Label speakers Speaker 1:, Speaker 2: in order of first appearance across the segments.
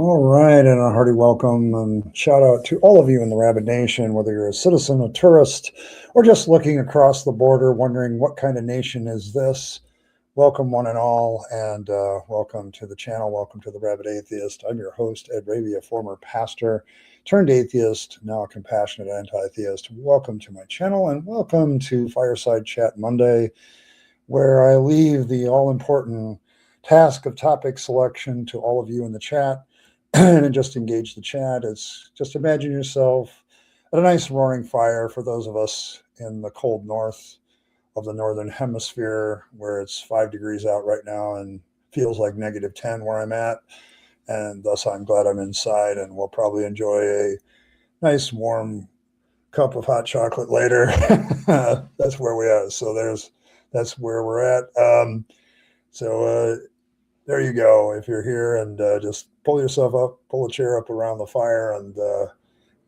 Speaker 1: All right, and a hearty welcome and shout out to all of you in the Rabyd Nation, whether you're a citizen, a tourist, or just looking across the border wondering what kind of nation is this. Welcome, one and all, and welcome to the channel. Welcome to the Rabyd Atheist. I'm your host, Ed Rabyd, a former pastor turned atheist, now a compassionate anti-theist. Welcome to my channel, and welcome to Fireside Chat Monday, where I leave the all-important task of topic selection to all of you in the chat. And just engage the chat. It's just imagine yourself at a nice roaring fire for those of us in the cold north of the northern hemisphere, where it's 5 degrees out right now and feels like -10 where I'm at. And thus I'm glad I'm inside, and we'll probably enjoy a nice warm cup of hot chocolate later. That's where we are. So that's where we're at. There you go. If you're here, and just pull yourself up, pull a chair up around the fire, and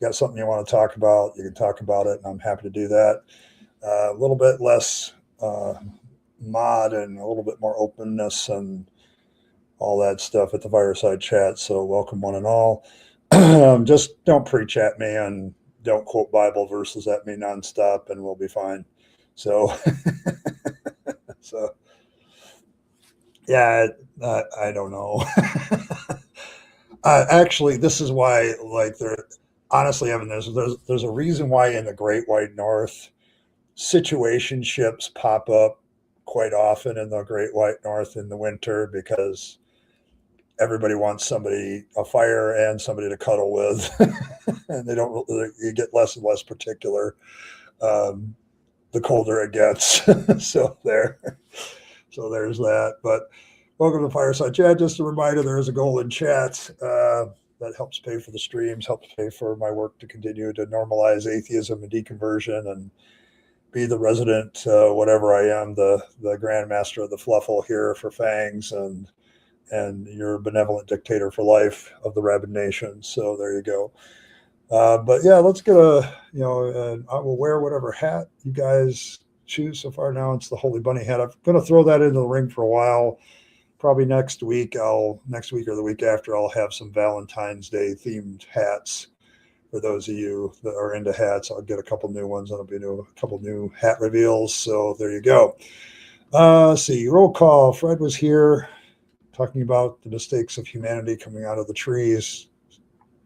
Speaker 1: got something you want to talk about, you can talk about it, and I'm happy to do that. A little bit less mod and a little bit more openness and all that stuff at the Fireside Chat. So welcome, one and all. Just don't preach at me and don't quote Bible verses at me nonstop, and we'll be fine. So, yeah, I don't know. Actually, this is why, like, honestly, Evan, there's a reason why in the Great White North, situationships pop up quite often in the Great White North in the winter, because everybody wants a fire and somebody to cuddle with, and you get less and less particular the colder it gets. So there's that. But welcome to Fireside Chat. Just a reminder, there is a golden chat that helps pay for the streams, helps pay for my work to continue to normalize atheism and deconversion and be the resident, whatever I am, the grandmaster of the fluffle here for Fangs, and your benevolent dictator for life of the Rabyd Nation. So there you go. But yeah, let's get I will wear whatever hat you guys choose. So far now, it's the Holy Bunny hat. I'm going to throw that into the ring for a while. Probably next week or the week after, I'll have some Valentine's Day themed hats. For those of you that are into hats, I'll get a couple new ones. There'll be a couple new hat reveals. So there you go. See, roll call. Fred was here talking about the mistakes of humanity coming out of the trees,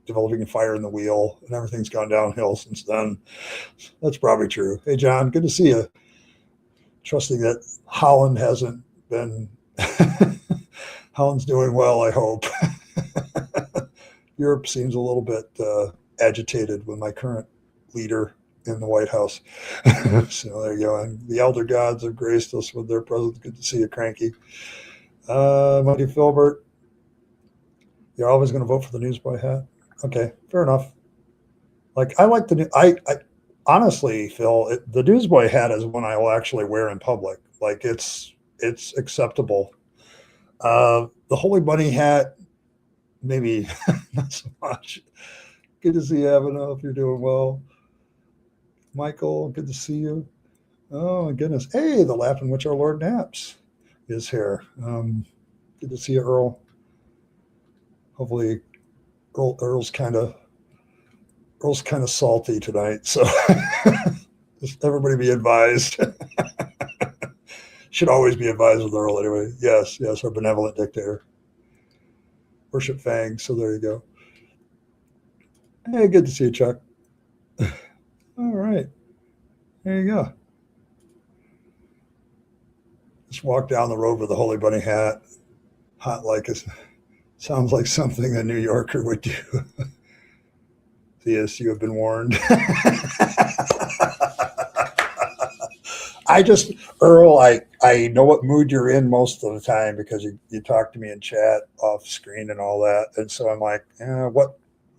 Speaker 1: developing a fire in the wheel, and everything's gone downhill since then. That's probably true. Hey, John, good to see you. Trusting that Holland hasn't been... Holland's doing well, I hope. Europe seems a little bit agitated with my current leader in the White House. So there you go. And the elder gods have graced us with their presence. Good to see you, Cranky. Mighty Philbert, you're always going to vote for the newsboy hat? Okay, fair enough. Like, I like I honestly, Phil, the newsboy hat is one I will actually wear in public. Like, it's acceptable. The Holy Bunny hat, maybe not so much. Good to see you, Evan. I hope you're doing well. Michael, good to see you. Oh my goodness. Hey, the Laughing Witch, our Lord Naps is here. Good to see you, Earl. Hopefully Earl's kind of salty tonight, so just everybody be advised. Should always be advised with Earl anyway. Yes, our benevolent dictator. Worship Fang, so there you go. Hey, good to see you, Chuck. All right. There you go. Just walk down the road with a Holy Bunny hat. Hot like it. Sounds like something a New Yorker would do. Yes, you have been warned. Earl, I know what mood you're in most of the time, because you talk to me in chat off screen and all that. And so I'm like,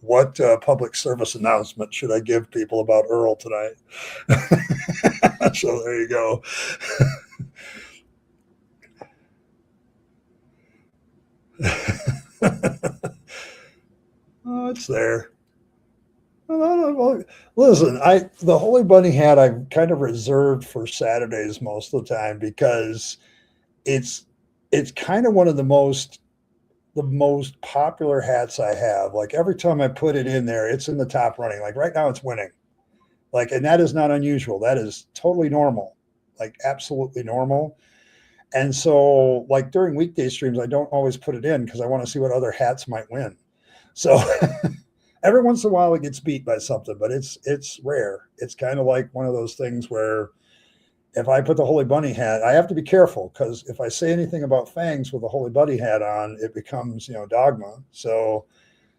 Speaker 1: what public service announcement should I give people about Earl tonight? So there you go. Oh, it's there. Listen, the Holy Bunny hat I've kind of reserved for Saturdays most of the time, because it's kind of one of the most the most popular hats I have. Like every time I put it in there, it's in the top running. Like right now, it's winning. Like, and that is not unusual. That is totally normal, like absolutely normal. And so, like during weekday streams, I don't always put it in because I want to see what other hats might win. So every once in a while, it gets beat by something, but it's rare. It's kind of like one of those things where if I put the Holy Bunny hat, I have to be careful because if I say anything about fangs with the Holy Bunny hat on, it becomes dogma. So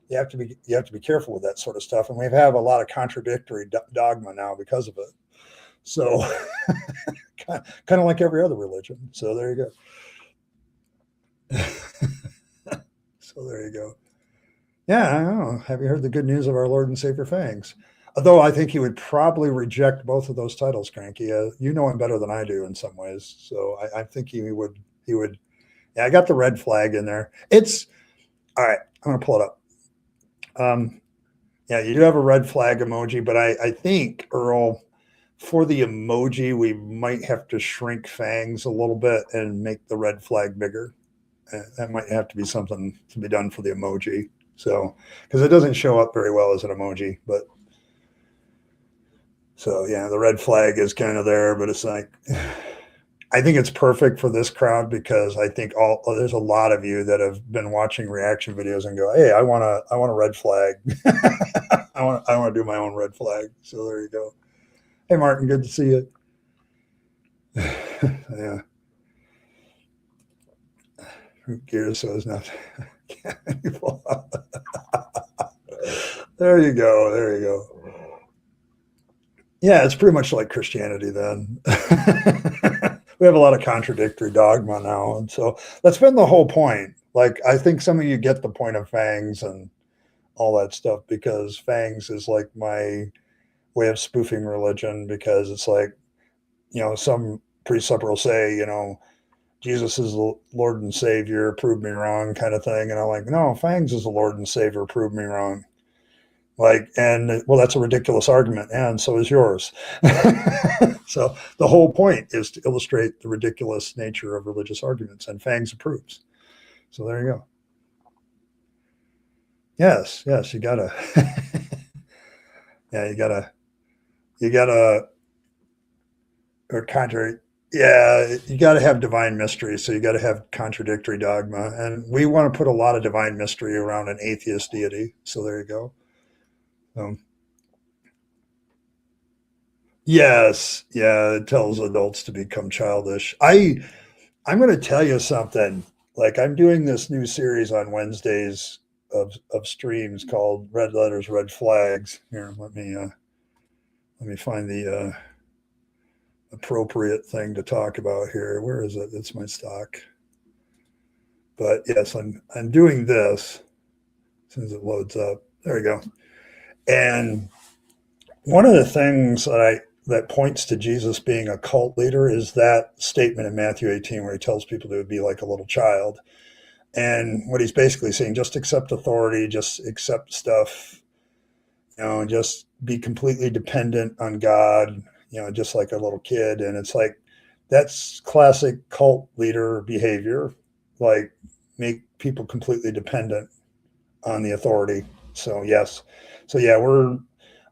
Speaker 1: you have to be careful with that sort of stuff, and we have a lot of contradictory dogma now because of it. So kind of like every other religion. So there you go. So there you go. Yeah, I don't know. Have you heard the good news of our Lord and Savior Fangs? Although I think he would probably reject both of those titles, Cranky. You know him better than I do in some ways. So I think he would. Yeah, I got the red flag in there. It's all right. I'm going to pull it up. Yeah, you do have a red flag emoji, but I think, Earl, for the emoji, we might have to shrink fangs a little bit and make the red flag bigger. That might have to be something to be done for the emoji. So, because it doesn't show up very well as an emoji, but so yeah, the red flag is kind of there, but it's like, I think it's perfect for this crowd because I think there's a lot of you that have been watching reaction videos and go, hey, I want a red flag. I want to do my own red flag. So there you go. Hey, Martin, good to see you. Yeah. Gears, so it's not. There you go. There you go. Yeah, it's pretty much like Christianity then. We have a lot of contradictory dogma now. And so that's been the whole point. Like, I think some of you get the point of fangs and all that stuff because fangs is like my way of spoofing religion because it's like, some precept will say, Jesus is the Lord and Savior, prove me wrong kind of thing. And I'm like, no, fangs is the Lord and Savior, prove me wrong. Like, and well, that's a ridiculous argument, and so is yours. So the whole point is to illustrate the ridiculous nature of religious arguments, and Fangs approves. So there you go. Yes, you gotta. Yeah, you gotta, or contrary. Yeah, you got to have divine mystery. So you got to have contradictory dogma, and we want to put a lot of divine mystery around an atheist deity. So there you go. Yes, yeah, it tells adults to become childish. I'm going to tell you something. Like I'm doing this new series on Wednesdays of streams called Red Letters, Red Flags. Here, let me find the appropriate thing to talk about here. Where is it? It's my stock. But yes, I'm doing this as soon as it loads up. There we go. And one of the things that points to Jesus being a cult leader is that statement in Matthew 18 where he tells people to be like a little child. And what he's basically saying, just accept authority, just accept stuff, just be completely dependent on God, just like a little kid. And it's like, that's classic cult leader behavior, like make people completely dependent on the authority. So yes. So yeah,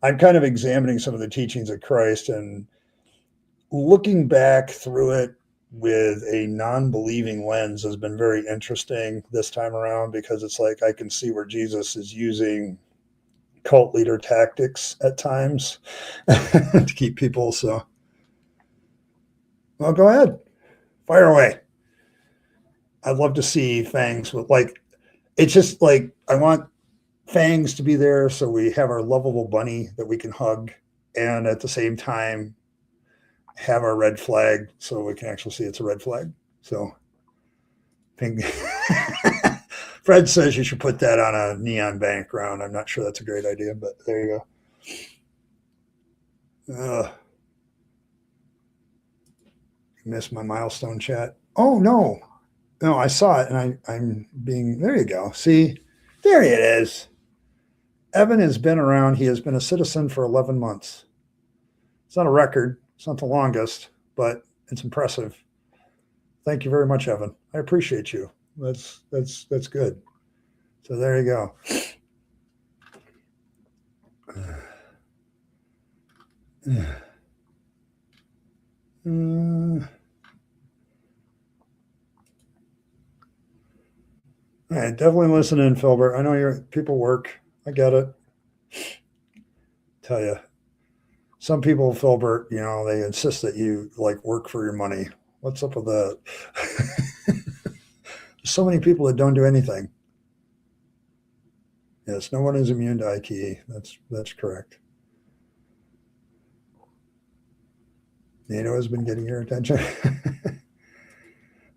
Speaker 1: I'm kind of examining some of the teachings of Christ and looking back through it with a non-believing lens has been very interesting this time around because it's like I can see where Jesus is using cult leader tactics at times to keep people. So, well, go ahead, fire away. I'd love to see Fangs with it's just like I want Fangs to be there so we have our lovable bunny that we can hug, and at the same time have our red flag so we can actually see it's a red flag. So pink. Fred says you should put that on a neon background. I'm not sure that's a great idea, but there you go. Missed my milestone chat. Oh no. I saw it and I'm being there you go. See, there it is. Evan has been around. He has been a citizen for 11 months. It's not a record. It's not the longest, but it's impressive. Thank you very much, Evan. I appreciate you. That's good. So there you go. All right, definitely listen in, Philbert. I know your people work. I get it. Tell you, some people, Philbert, they insist that you like work for your money. What's up with that? So many people that don't do anything. Yes, no one is immune to IKE. That's correct. NATO has been getting your attention.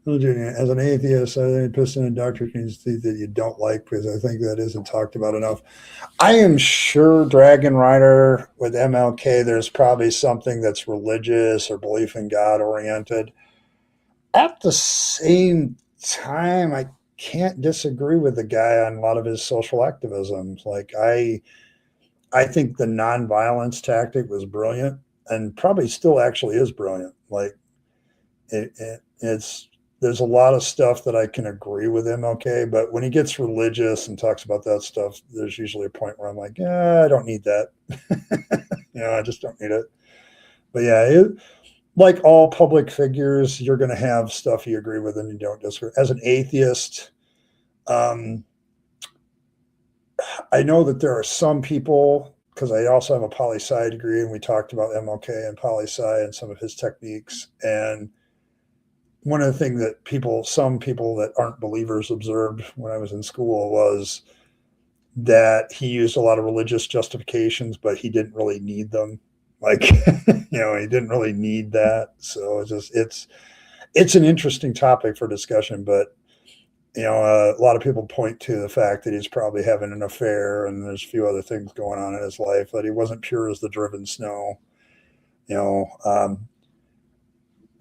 Speaker 1: As an atheist, I think piston indoctrinates that you don't like because I think that isn't talked about enough. I am sure Dragon Rider with MLK, there's probably something that's religious or belief in God oriented. At the same time, I can't disagree with the guy on a lot of his social activism. Like I think the nonviolence tactic was brilliant and probably still actually is brilliant. Like it's there's a lot of stuff that I can agree with him, okay, but when he gets religious and talks about that stuff, there's usually a point where I'm like, yeah, I don't need that. I just don't need it. But yeah, like all public figures, you're going to have stuff you agree with and you don't disagree. As an atheist, um, I know that there are some people, because I also have a poli-sci degree, and we talked about MLK and poli-sci and some of his techniques. And one of the things that some people that aren't believers observed when I was in school was that he used a lot of religious justifications, but he didn't really need them. Like, he didn't really need that. So it's an interesting topic for discussion, but a lot of people point to the fact that he's probably having an affair and there's a few other things going on in his life, that he wasn't pure as the driven snow.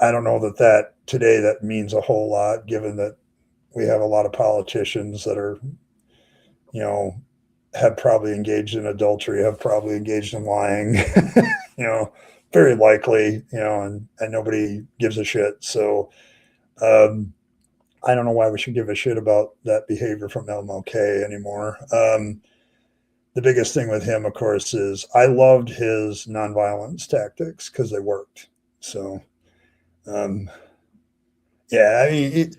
Speaker 1: I don't know that today that means a whole lot, given that we have a lot of politicians that are, have probably engaged in adultery, have probably engaged in lying, very likely, and nobody gives a shit. So, I don't know why we should give a shit about that behavior from MLK anymore. The biggest thing with him, of course, is I loved his nonviolence tactics because they worked. So, yeah, I mean,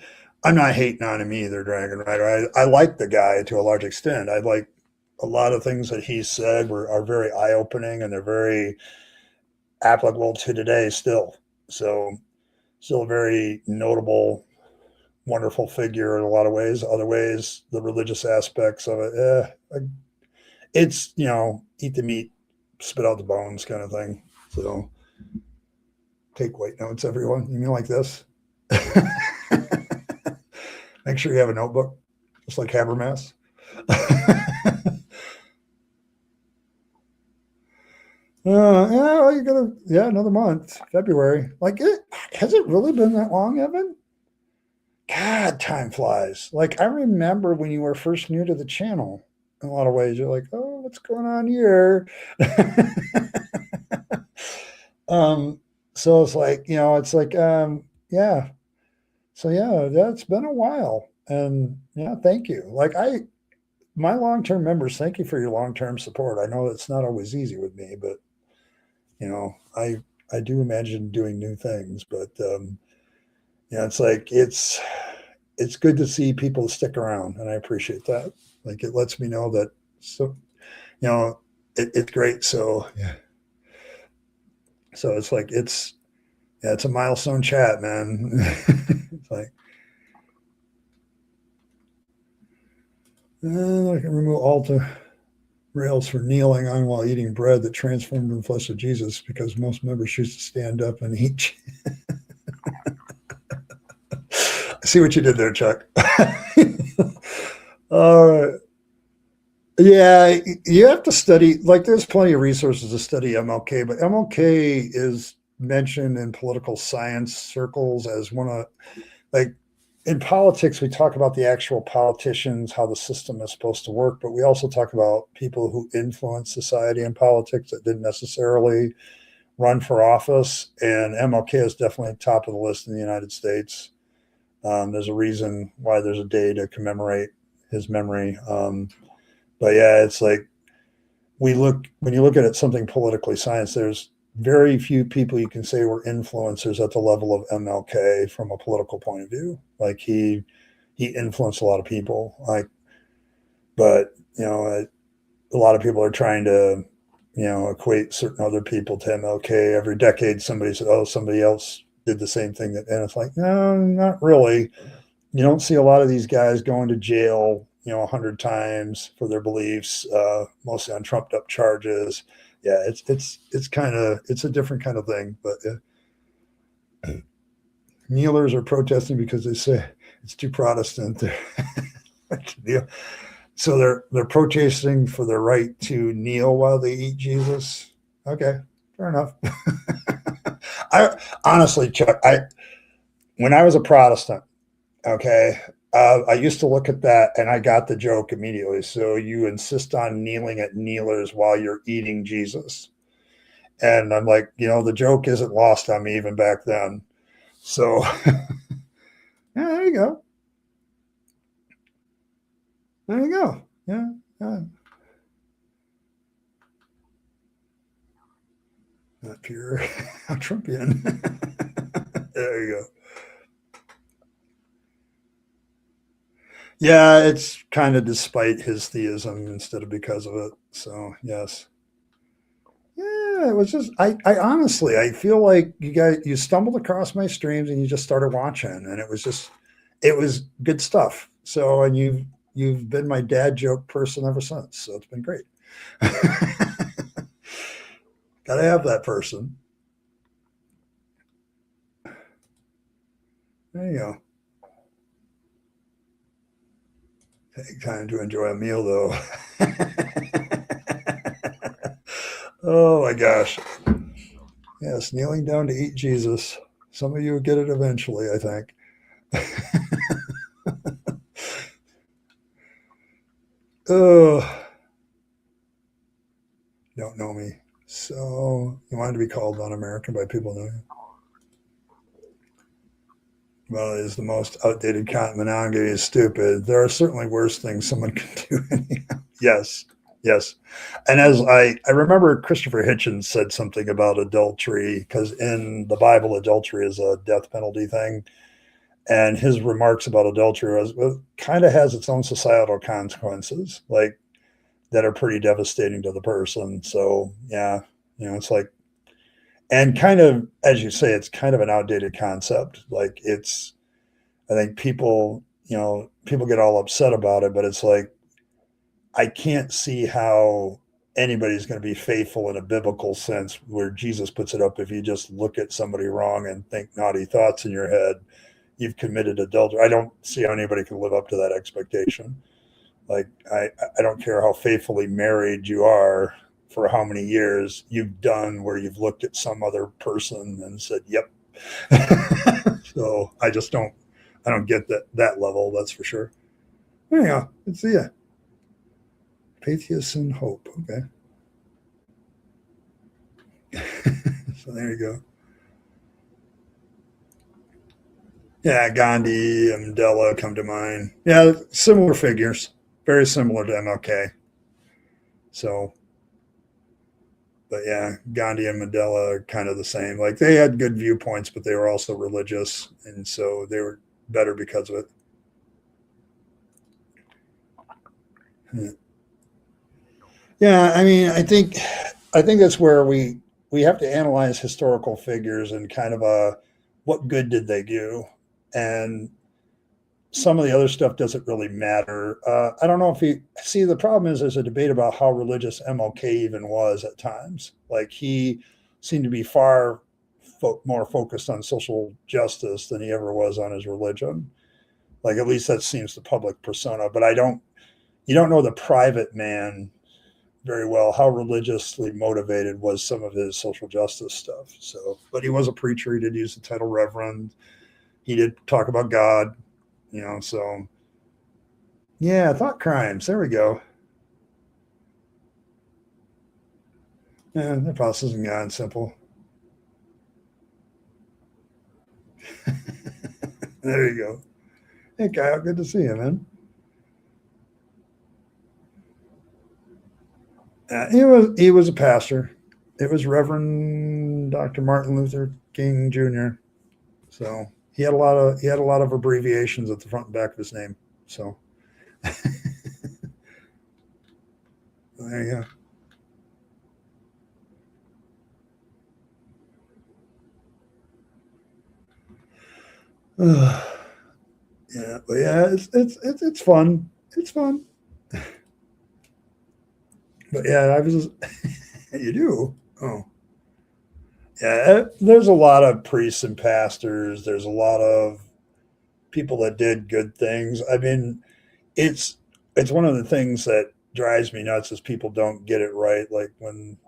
Speaker 1: I'm not hating on him either, Dragon Rider. I like the guy to a large extent. I like a lot of things that he said are very eye opening and they're very applicable to today still. So, still a very notable, wonderful figure in a lot of ways. Other ways, the religious aspects of it, it's eat the meat, spit out the bones kind of thing. So take white notes, everyone. You mean like this? Make sure you have a notebook, just like Habermas. You're gonna another month, February. Like has it really been that long, Evan? God, time flies. Like I remember when you were first new to the channel. In a lot of ways, you're like, oh, what's going on here? um, so it's like, yeah. So yeah, that's been a while. And yeah, thank you. Like my long-term members, thank you for your long-term support. I know it's not always easy with me, but I do imagine doing new things, but it's like it's good to see people stick around, and I appreciate that. Like it lets me know that it's great. So yeah, so it's like it's a milestone chat, man. It's like I can remove all the rails for kneeling on while eating bread that transformed in the flesh of Jesus, because most members choose to stand up and eat. I see what you did there, Chuck. All right. Yeah, you have to study, like, there's plenty of resources to study MLK, but MLK is mentioned in political science circles as one of, like, in politics, we talk about the actual politicians, how the system is supposed to work, but we also talk about people who influence society and politics that didn't necessarily run for office. And MLK is definitely top of the list in the United States. There's a reason why there's a day to commemorate his memory. But yeah, it's like when you look at it, something politically science, there's very few people you can say were influencers at the level of MLK from a political point of view. Like he influenced a lot of people. Like, but a lot of people are trying to equate certain other people to MLK. Every decade, somebody said, "Oh, somebody else did the same thing," and it's like, no, not really. You don't see a lot of these guys going to jail, 100 times for their beliefs, mostly on trumped up charges. Yeah, it's a different kind of thing. But kneelers are protesting because they say it's too Protestant. So they're protesting for their right to kneel while they eat Jesus. Okay, fair enough. I honestly, Chuck, when I was a Protestant, okay, I used to look at that and I got the joke immediately. So you insist on kneeling at kneelers while you're eating Jesus. And I'm like, the joke isn't lost on me even back then. So yeah, there you go. There you go. Yeah. Yeah. Not pure Trumpian. There you go. Yeah, it's kind of despite his theism instead of because of it. So yes. Yeah, it was just I honestly I feel like you stumbled across my streams and you just started watching and it was good stuff. So and you've been my dad joke person ever since. So it's been great. Gotta have that person. There you go. Take time to enjoy a meal though. Oh my gosh. Yes, kneeling down to eat Jesus. Some of you will get it eventually, I think. Oh, don't know me. So you wanted to be called non-American by people knowing you. Well, it is the most outdated comment. Monogamy is stupid. There are certainly worse things someone can do. Anyhow. Yes, yes. And as I remember Christopher Hitchens said something about adultery, because in the Bible, adultery is a death penalty thing. And his remarks about adultery was, well, kind of has its own societal consequences, like that are pretty devastating to the person. So yeah, it's like, and kind of as you say, it's kind of an outdated concept. Like I think people get all upset about it, but it's like I can't see how anybody's going to be faithful in a biblical sense where Jesus puts it up. If you just look at somebody wrong and think naughty thoughts in your head, you've committed adultery. I don't see how anybody can live up to that expectation. Like I don't care how faithfully married you are for how many years you've done where you've looked at some other person and said, "Yep." So I don't get that level. That's for sure. Anyhow, let's see ya. Pathos and hope. Okay. So there you go. Yeah, Gandhi and Mandela come to mind. Yeah, similar figures, very similar to MLK. So, but yeah, Gandhi and Mandela are kind of the same. Like they had good viewpoints, but they were also religious, and so they were better because of it. Yeah, I mean, I think that's where we have to analyze historical figures and kind of what good did they do, and some of the other stuff doesn't really matter. I don't know if he see the problem is there's a debate about how religious MLK even was at times. Like he seemed to be far more focused on social justice than he ever was on his religion. Like at least that seems the public persona. But you don't know the private man very well. How religiously motivated was some of his social justice stuff? So, but he was a preacher. He did use the title Reverend. He did talk about God. So yeah, thought crimes. There we go. Yeah, that process isn't God simple. There you go. Hey, Kyle, good to see you, man. He was a pastor. It was Reverend Dr. Martin Luther King Jr. So he had a lot of abbreviations at the front and back of his name. So there you go. Yeah, but yeah, it's fun. It's fun. But yeah, I was just, you do. Oh, yeah. There's a lot of priests and pastors. There's a lot of people that did good things. I mean, it's it's one of the things that drives me nuts is people don't get it right. Like when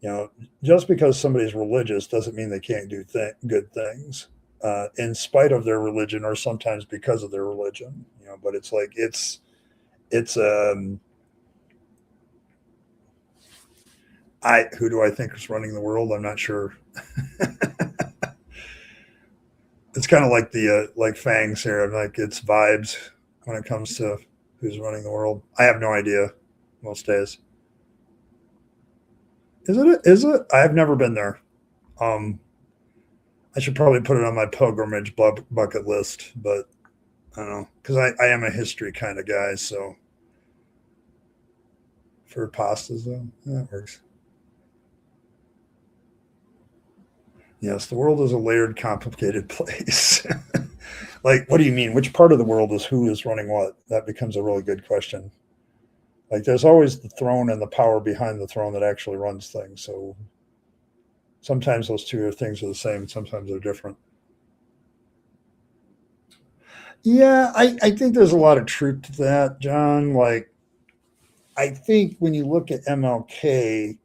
Speaker 1: you know, just because somebody's religious doesn't mean they can't do good things, in spite of their religion, or sometimes because of their religion. You know, but it's like it's I who do I think is running the world? I'm not sure. It's kind of like the like Fangs here. I'm like it's vibes when it comes to who's running the world. I have no idea most days. Is it? Is it? I've never been there. Um, I should probably put it on my pilgrimage bucket list, but I don't know because I am a history kind of guy. So for pastas though, that works. Yes, the world is a layered, complicated place. Like, what do you mean? Which part of the world is who is running what? That becomes a really good question. Like, there's always the throne and the power behind the throne that actually runs things. So sometimes those two things are the same, sometimes they're different. Yeah, I think there's a lot of truth to that, John. Like, I think when you look at MLK,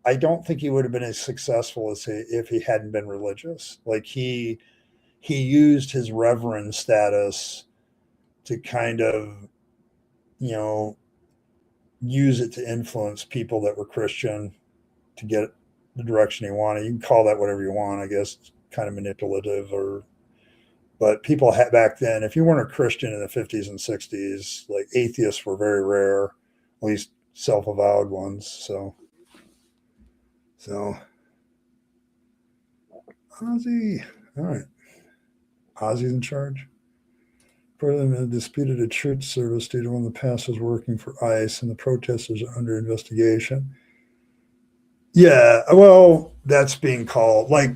Speaker 1: I don't think he would have been as successful as if he hadn't been religious. Like he used his reverend status to kind of, you know, use it to influence people that were Christian to get the direction he wanted. You can call that whatever you want, I guess, kind of manipulative or. But people had back then, if you weren't a Christian in the 50s and 60s, like atheists were very rare, at least self-avowed ones. So Ozzy, all right, Ozzy's in charge. Parliament disputed a church service due to one of the pastors working for ICE, and the protesters are under investigation. Yeah, well, that's being called like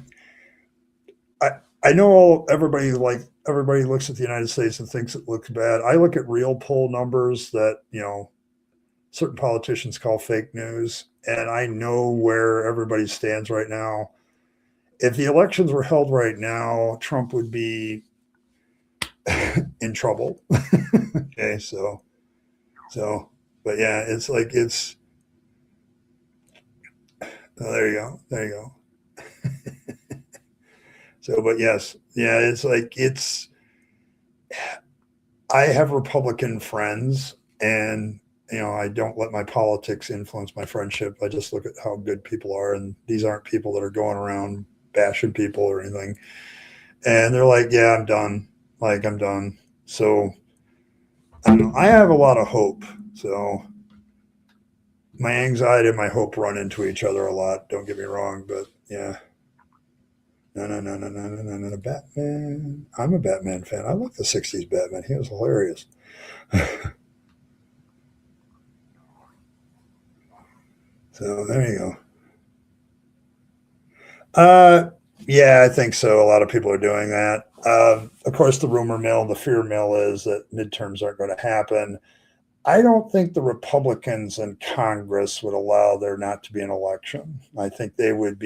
Speaker 1: I I know everybody looks at the United States and thinks it looks bad. I look at real poll numbers that certain politicians call fake news, and I know where everybody stands right now. If the elections were held right now, Trump would be in trouble. Okay, so, but yeah, it's like it's. Oh, there you go. There you go. So, but yes, yeah, it's like it's. I have Republican friends, and I don't let my politics influence my friendship. I just look at how good people are, and these aren't people that are going around bashing people or anything. And they're like, "Yeah, I'm done. Like, I'm done." So I don't know. I have a lot of hope. So my anxiety and my hope run into each other a lot. Don't get me wrong, but yeah. No, no, no, no, no, no, no, no, Batman. I'm a Batman fan. I like the '60s Batman. He was hilarious. So there you go. Uh, yeah, I think so. A lot of people are doing that. Of course, the rumor mill, the fear mill is that midterms aren't going to happen. I don't think the Republicans in Congress would allow there not to be an election. I think they want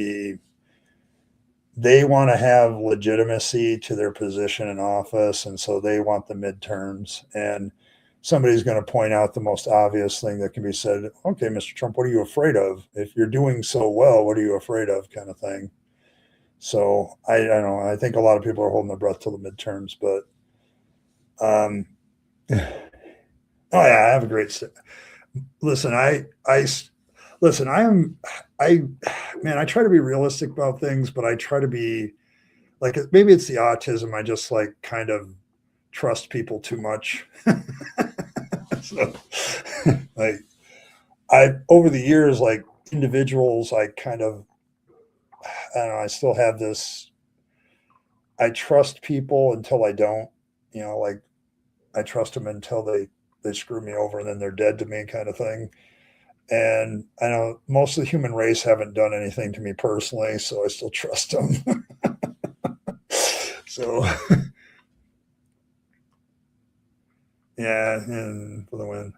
Speaker 1: to have legitimacy to their position in office, and so they want the midterms. And somebody's going to point out the most obvious thing that can be said. Okay, Mr. Trump, what are you afraid of? If you're doing so well, what are you afraid of? Kind of thing. So I don't know. I think a lot of people are holding their breath till the midterms, but oh yeah, I have a great. Listen, listen. I man, I try to be realistic about things, but I try to be like maybe it's the autism. I just like kind of trust people too much. So, like over the years, like individuals, I kind of, I don't know, I still have this, I trust people until I don't, like I trust them until they screw me over and then they're dead to me kind of thing. And I know most of the human race haven't done anything to me personally, so I still trust them. So yeah, and for the win.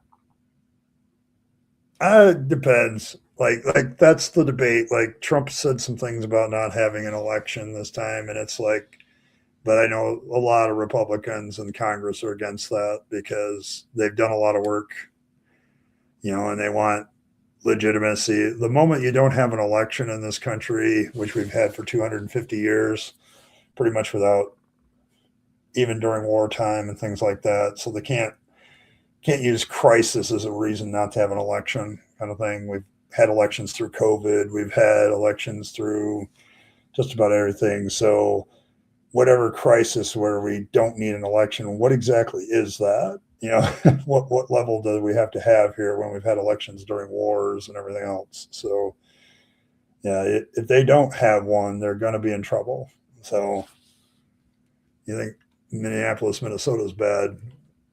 Speaker 1: Depends. Like that's the debate. Like Trump said some things about not having an election this time, and it's like, but I know a lot of Republicans in Congress are against that because they've done a lot of work, and they want legitimacy. The moment you don't have an election in this country, which we've had for 250 years, pretty much without, even during wartime and things like that, so they can't use crisis as a reason not to have an election, kind of thing. We've had elections through COVID. We've had elections through just about everything. So whatever crisis where we don't need an election, what exactly is that? What level do we have to have here when we've had elections during wars and everything else? So yeah, if they don't have one, they're going to be in trouble. So you think Minneapolis, Minnesota is bad?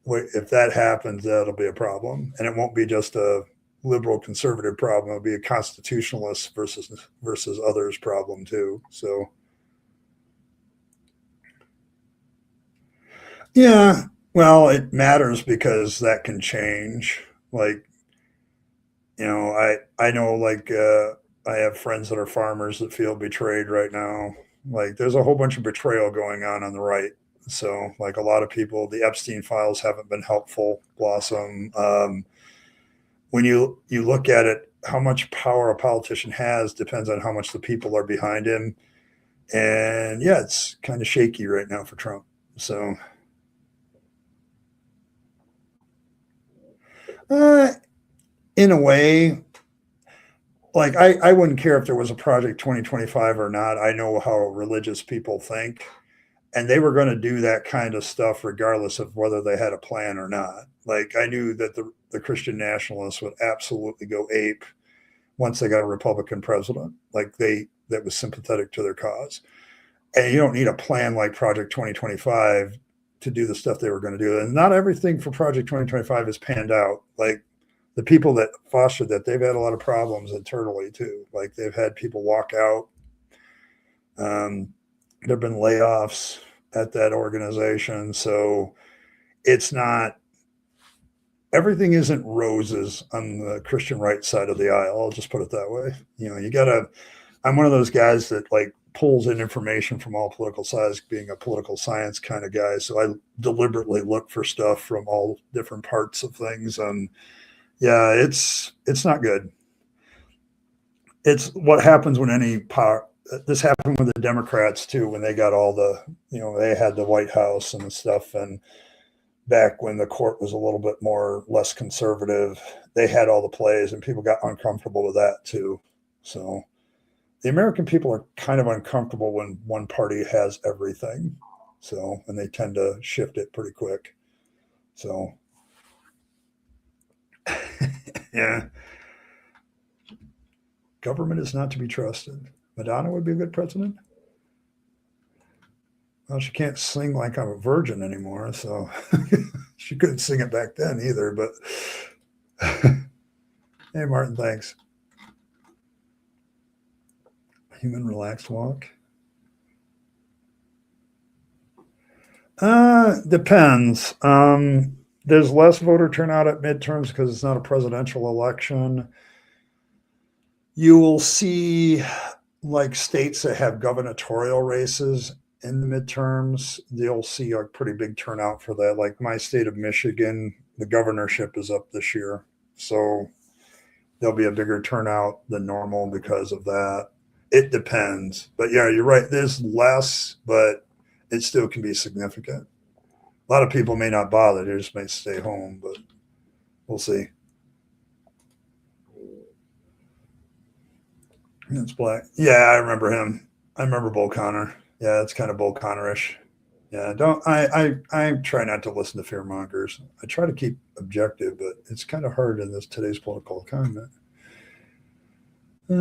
Speaker 1: If that happens, that'll be a problem, and it won't be just a liberal conservative problem. It'll be a constitutionalist versus others problem too. So yeah, well, it matters because that can change. Like I know like I have friends that are farmers that feel betrayed right now. Like there's a whole bunch of betrayal going on the right. So like a lot of people, the Epstein files haven't been helpful. Blossom. When you look at it, how much power a politician has depends on how much the people are behind him. And yeah, it's kind of shaky right now for Trump. So uh, in a way, like I wouldn't care if there was a Project 2025 or not. I know how religious people think, and they were going to do that kind of stuff regardless of whether they had a plan or not. Like I knew that the Christian nationalists would absolutely go ape once they got a Republican president, like that was sympathetic to their cause. And you don't need a plan like Project 2025 to do the stuff they were going to do. And not everything for Project 2025 is panned out. Like the people that fostered that, they've had a lot of problems internally too. Like they've had people walk out. There've been layoffs at that organization. So it's not, everything isn't roses on the Christian right side of the aisle. I'll just put it that way. You gotta, I'm one of those guys that like pulls in information from all political sides, being a political science kind of guy. So I deliberately look for stuff from all different parts of things. And yeah, it's not good. It's what happens when any power. This happened with the Democrats too, when they got all the, they had the White House and stuff, and back when the court was a little bit more less conservative, they had all the plays, and people got uncomfortable with that too. So the American people are kind of uncomfortable when one party has everything. So, and they tend to shift it pretty quick. So, yeah, government is not to be trusted. Madonna would be a good president. Well, she can't sing like I'm a virgin anymore, so she couldn't sing it back then either. But hey, Martin, thanks. Human relaxed walk. Depends. There's less voter turnout at midterms because it's not a presidential election. You will see like states that have gubernatorial races in the midterms, they'll see a pretty big turnout for that. Like my state of Michigan, the governorship is up this year. So there'll be a bigger turnout than normal because of that. It depends. But yeah, you're right. There's less, but it still can be significant. A lot of people may not bother. They just may stay home, but we'll see. It's black. Yeah, I remember him. I remember Bull Connor. Yeah, it's kind of Bull Connor-ish. Yeah, don't I try not to listen to fear mongers. I try to keep objective, but it's kind of hard in this today's political climate. I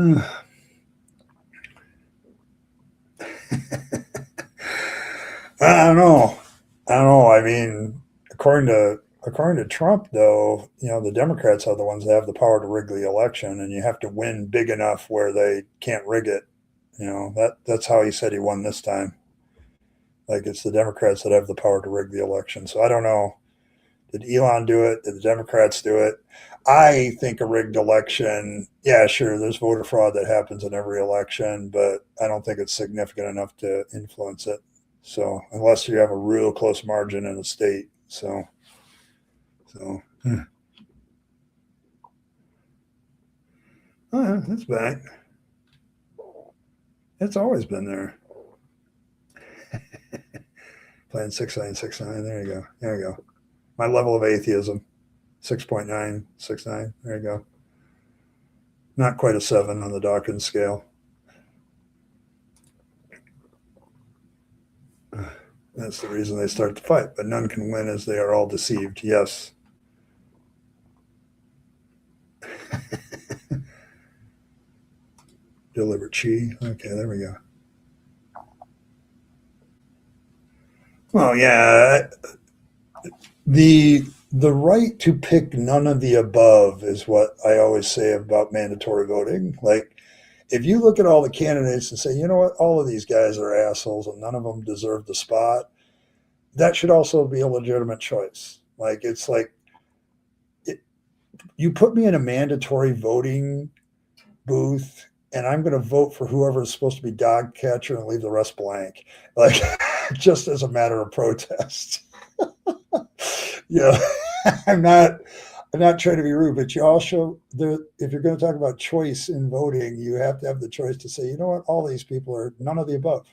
Speaker 1: don't know. I don't know. I mean, according to Trump, though, the Democrats are the ones that have the power to rig the election, and you have to win big enough where they can't rig it. That's how he said he won this time. Like it's the Democrats that have the power to rig the election. So I don't know. Did Elon do it? Did the Democrats do it? I think a rigged election, yeah, sure, there's voter fraud that happens in every election, but I don't think it's significant enough to influence it. So unless you have a real close margin in a state, so oh, yeah, it's back. It's always been there. Playing 6 9 6 9. There you go. There you go. My level of atheism, 6.969. There you go. Not quite a 7 on the Dawkins scale. That's the reason they start the fight. But none can win as they are all deceived. Yes. Deliver chi. Okay, there we go. Well, yeah, the right to pick none of the above is what I always say about mandatory voting. Like, if you look at all the candidates and say, you know what, all of these guys are assholes and none of them deserve the spot, that should also be a legitimate choice. Like, it's like it, you put me in a mandatory voting booth and I'm going to vote for whoever is supposed to be dog catcher and leave the rest blank, like just as a matter of protest. Yeah, I'm not. I'm not trying to be rude, but you also, if you're going to talk about choice in voting, you have to have the choice to say, you know what, all these people are none of the above.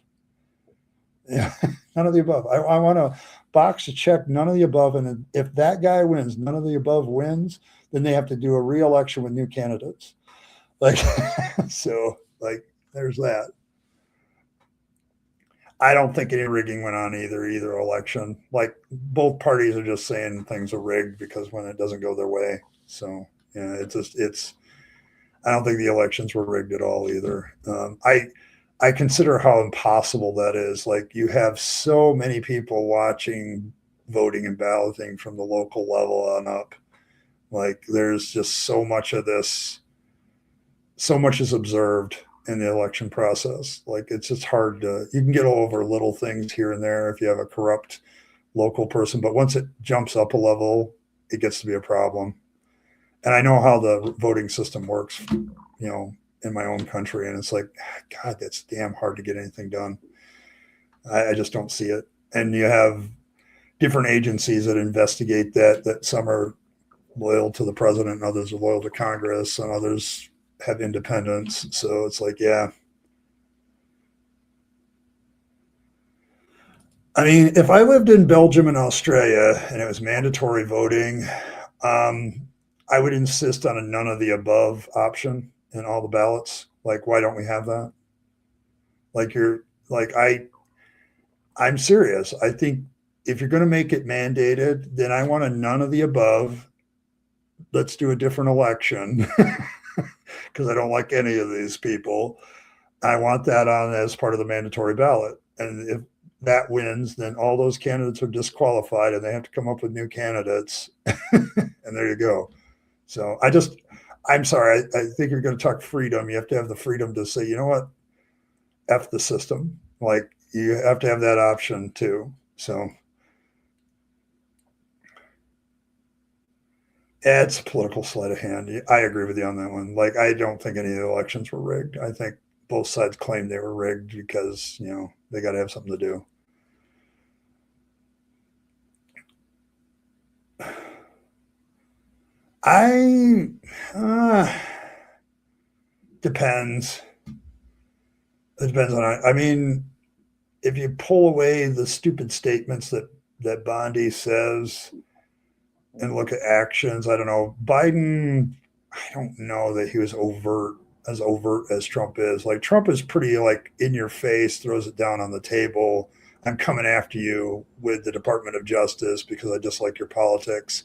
Speaker 1: Yeah, none of the above. I want to box to check none of the above, and if that guy wins, none of the above wins, then they have to do a re-election with new candidates. Like, so, like, there's that. I don't think any rigging went on either election. Like both parties are just saying things are rigged because when it doesn't go their way. So yeah, it's. I don't think the elections were rigged at all either. I consider how impossible that is. Like you have so many people watching voting and balloting from the local level on up. Like there's just so much of this. So much is observed in the election process. Like it's just hard to, you can get over little things here and there if you have a corrupt local person, but once it jumps up a level, it gets to be a problem. And I know how the voting system works, in my own country. And it's like, God, that's damn hard to get anything done. I just don't see it. And you have different agencies that investigate that some are loyal to the president and others are loyal to Congress and others have independence. So it's like, yeah. I mean, if I lived in Belgium and Australia and it was mandatory voting, um, I would insist on a none of the above option in all the ballots. Like, why don't we have that? Like, I'm serious. I think if you're going to make it mandated, then I want a none of the above. Let's do a different election because I don't like any of these people. I want that on as part of the mandatory ballot. And if that wins, then all those candidates are disqualified and they have to come up with new candidates. And there you go. So I'm sorry. I think you're going to talk freedom. You have to have the freedom to say, you know what? F the system. Like you have to have that option too. So it's a political sleight of hand. I agree with you on that one. Like, I don't think any of the elections were rigged. I think both sides claimed they were rigged because, they got to have something to do. I, depends. It depends on, I mean, if you pull away the stupid statements that Bondi says and look at actions, I don't know. Biden, I don't know that he was overt as Trump is. Like Trump is pretty like in your face, throws it down on the table. I'm coming after you with the Department of Justice because I dislike your politics.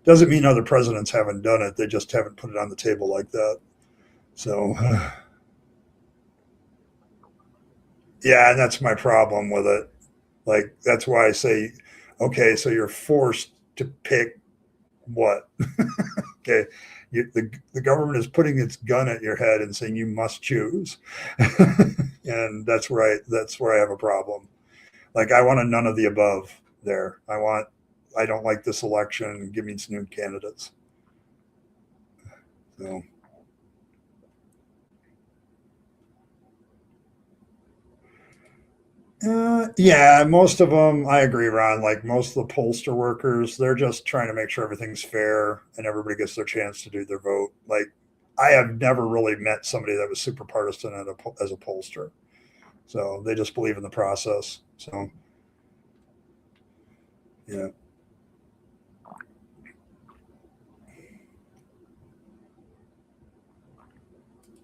Speaker 1: Doesn't mean other presidents haven't done it. They just haven't put it on the table like that. So, yeah, and that's my problem with it. Like, that's why I say, okay, so you're forced to pick what? Okay, the government is putting its gun at your head and saying you must choose, and that's where I have a problem. Like, I want a none of the above. There, I don't like this election. Give me some new candidates. So, yeah, most of them, I agree, Ron. Like most of the pollster workers, they're just trying to make sure everything's fair and everybody gets their chance to do their vote. Like, I have never really met somebody that was super partisan as a pollster. So they just believe in the process. So, yeah,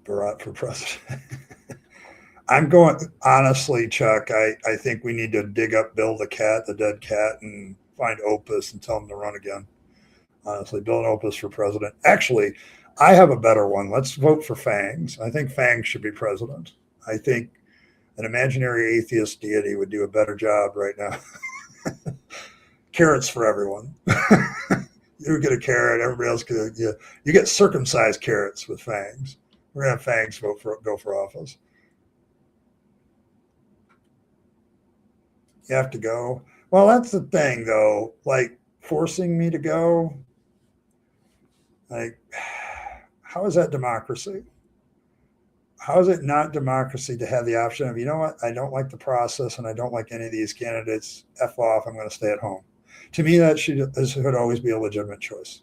Speaker 1: Barat for president. I'm going, honestly, Chuck, I think we need to dig up Bill the cat, the dead cat, and find Opus and tell him to run again. Honestly, Bill and Opus for president. Actually, I have a better one. Let's vote for Fangs. I think Fangs should be president. I think an imaginary atheist deity would do a better job right now. Carrots for everyone. You get a carrot, everybody else get you get circumcised carrots with Fangs. We're gonna have Fangs go for office. You have to go. Well, that's the thing, though. Like forcing me to go. Like, how is that democracy? How is it not democracy to have the option of, you know what, I don't like the process and I don't like any of these candidates. F off. I'm going to stay at home. To me, this should always be a legitimate choice.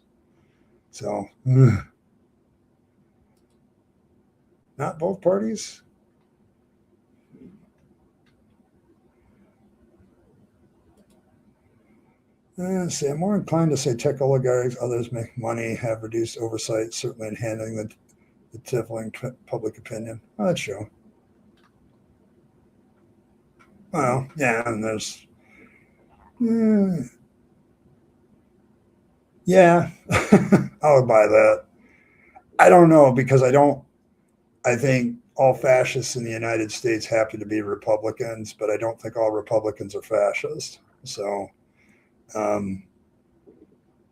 Speaker 1: So, not both parties. See, I'm more inclined to say tech oligarchs, others make money, have reduced oversight, certainly in handling the tiffling public opinion. Oh, that's true. Well, yeah, and there's, uh, yeah, I'll buy that. I don't know because I think all fascists in the United States happen to be Republicans, but I don't think all Republicans are fascists. So, um,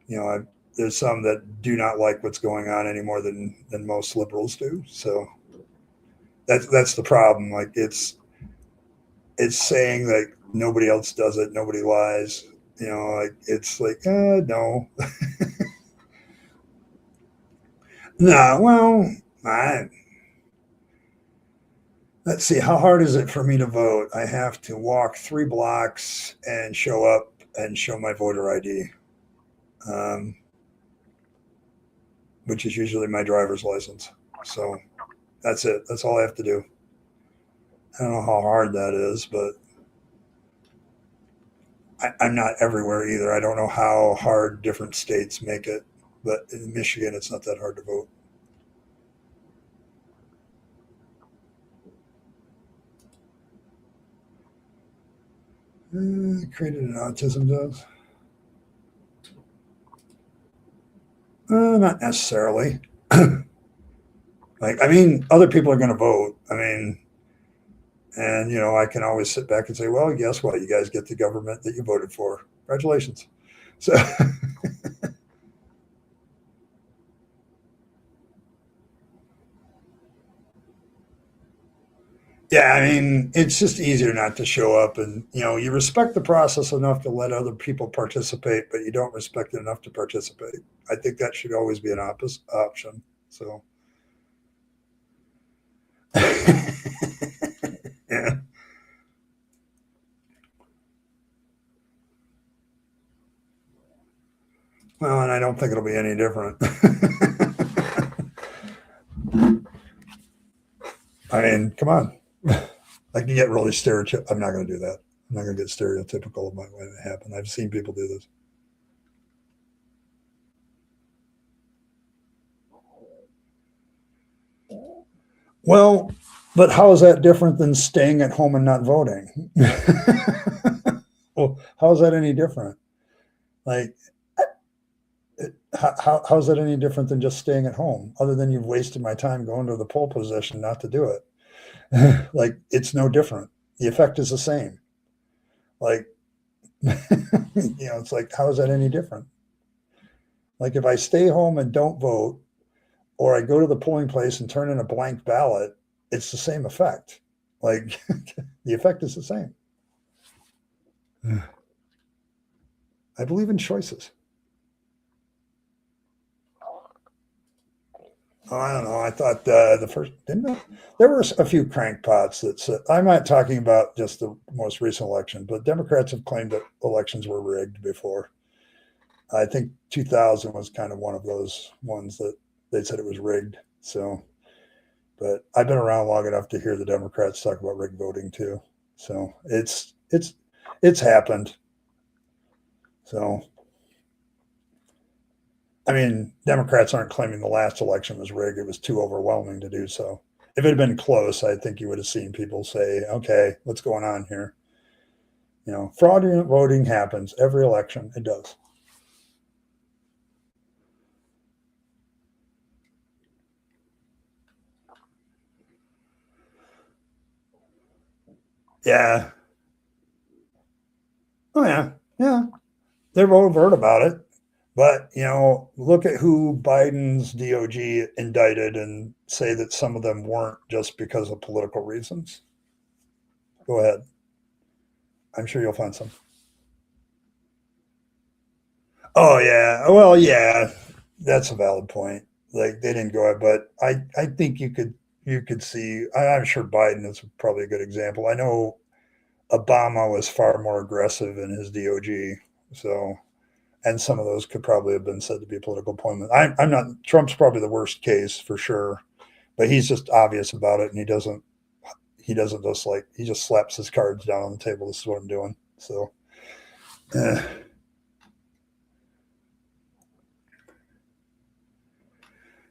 Speaker 1: there's some that do not like what's going on any more than most liberals do. So that's the problem. Like it's saying that nobody else does it, nobody lies. Like it's like no, no. Well, I let's see. How hard is it for me to vote? I have to walk 3 blocks and show up and show my voter ID, um, which is usually my driver's license. So that's it. That's all I have to do. I don't know how hard that is, but I'm not everywhere either. I don't know how hard different states make it, but in Michigan, it's not that hard to vote. Created an autism does. Not necessarily. Like, I mean, other people are going to vote. I mean, and I can always sit back and say, well, guess what? You guys get the government that you voted for. Congratulations. So, yeah, I mean, it's just easier not to show up, and you respect the process enough to let other people participate, but you don't respect it enough to participate. I think that should always be an option. So, yeah. Well, and I don't think it'll be any different. I mean, come on. I can get really stereotypical. I'm not going to do that. I'm not going to get stereotypical about when it happened. I've seen people do this. Well, But how is that different than staying at home and not voting? Well, how is that any different? Like, how's that any different than just staying at home? Other than you've wasted my time going to the poll position not to do it. Like, it's no different. The effect is the same. Like, it's like, how is that any different? Like, if I stay home and don't vote, or I go to the polling place and turn in a blank ballot, it's the same effect. Like, the effect is the same. I believe in choices. Oh, I don't know. I thought the first didn't I? There were a few crankpots that said, I'm not talking about just the most recent election, but Democrats have claimed that elections were rigged before. I think 2000 was kind of one of those ones that they said it was rigged. So, but I've been around long enough to hear the Democrats talk about rigged voting too. So it's happened. So, I mean, Democrats aren't claiming the last election was rigged. It was too overwhelming to do so. If it had been close, I think you would have seen people say, okay, what's going on here? Fraudulent voting happens every election. It does. Yeah. Oh, yeah. Yeah. They're overt about it. But, look at who Biden's DOJ indicted and say that some of them weren't just because of political reasons. Go ahead. I'm sure you'll find some. Oh, yeah. Well, yeah, that's a valid point. Like, they didn't go ahead, but I think you could see, I'm sure Biden is probably a good example. I know Obama was far more aggressive in his DOJ. So, and some of those could probably have been said to be political appointment. I'm not. Trump's probably the worst case for sure, but he's just obvious about it, and he doesn't. He doesn't just like he just slaps his cards down on the table. This is what I'm doing. So, eh.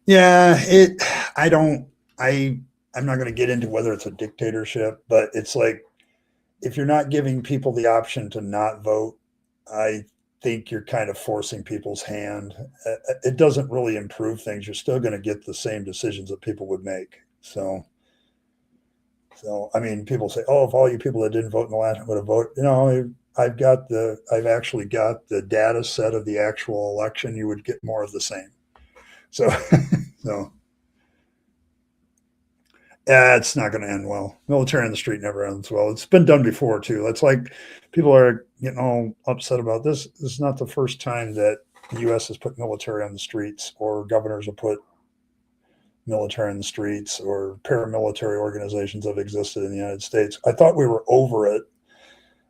Speaker 1: Yeah, it. I don't. I'm not going to get into whether it's a dictatorship, but it's like if you're not giving people the option to not vote, I think you're kind of forcing people's hand. It doesn't really improve things. You're still going to get the same decisions that people would make. So I mean, people say, "Oh, if all you people that didn't vote in the last would have voted," I've actually got the data set of the actual election. You would get more of the same. So, so it's not going to end well. Military on the street never ends well. It's been done before too. It's like people are getting all upset about this. This is not the first time that the U.S. has put military on the streets, or governors have put military in the streets, or paramilitary organizations have existed in the United States. I thought we were over it,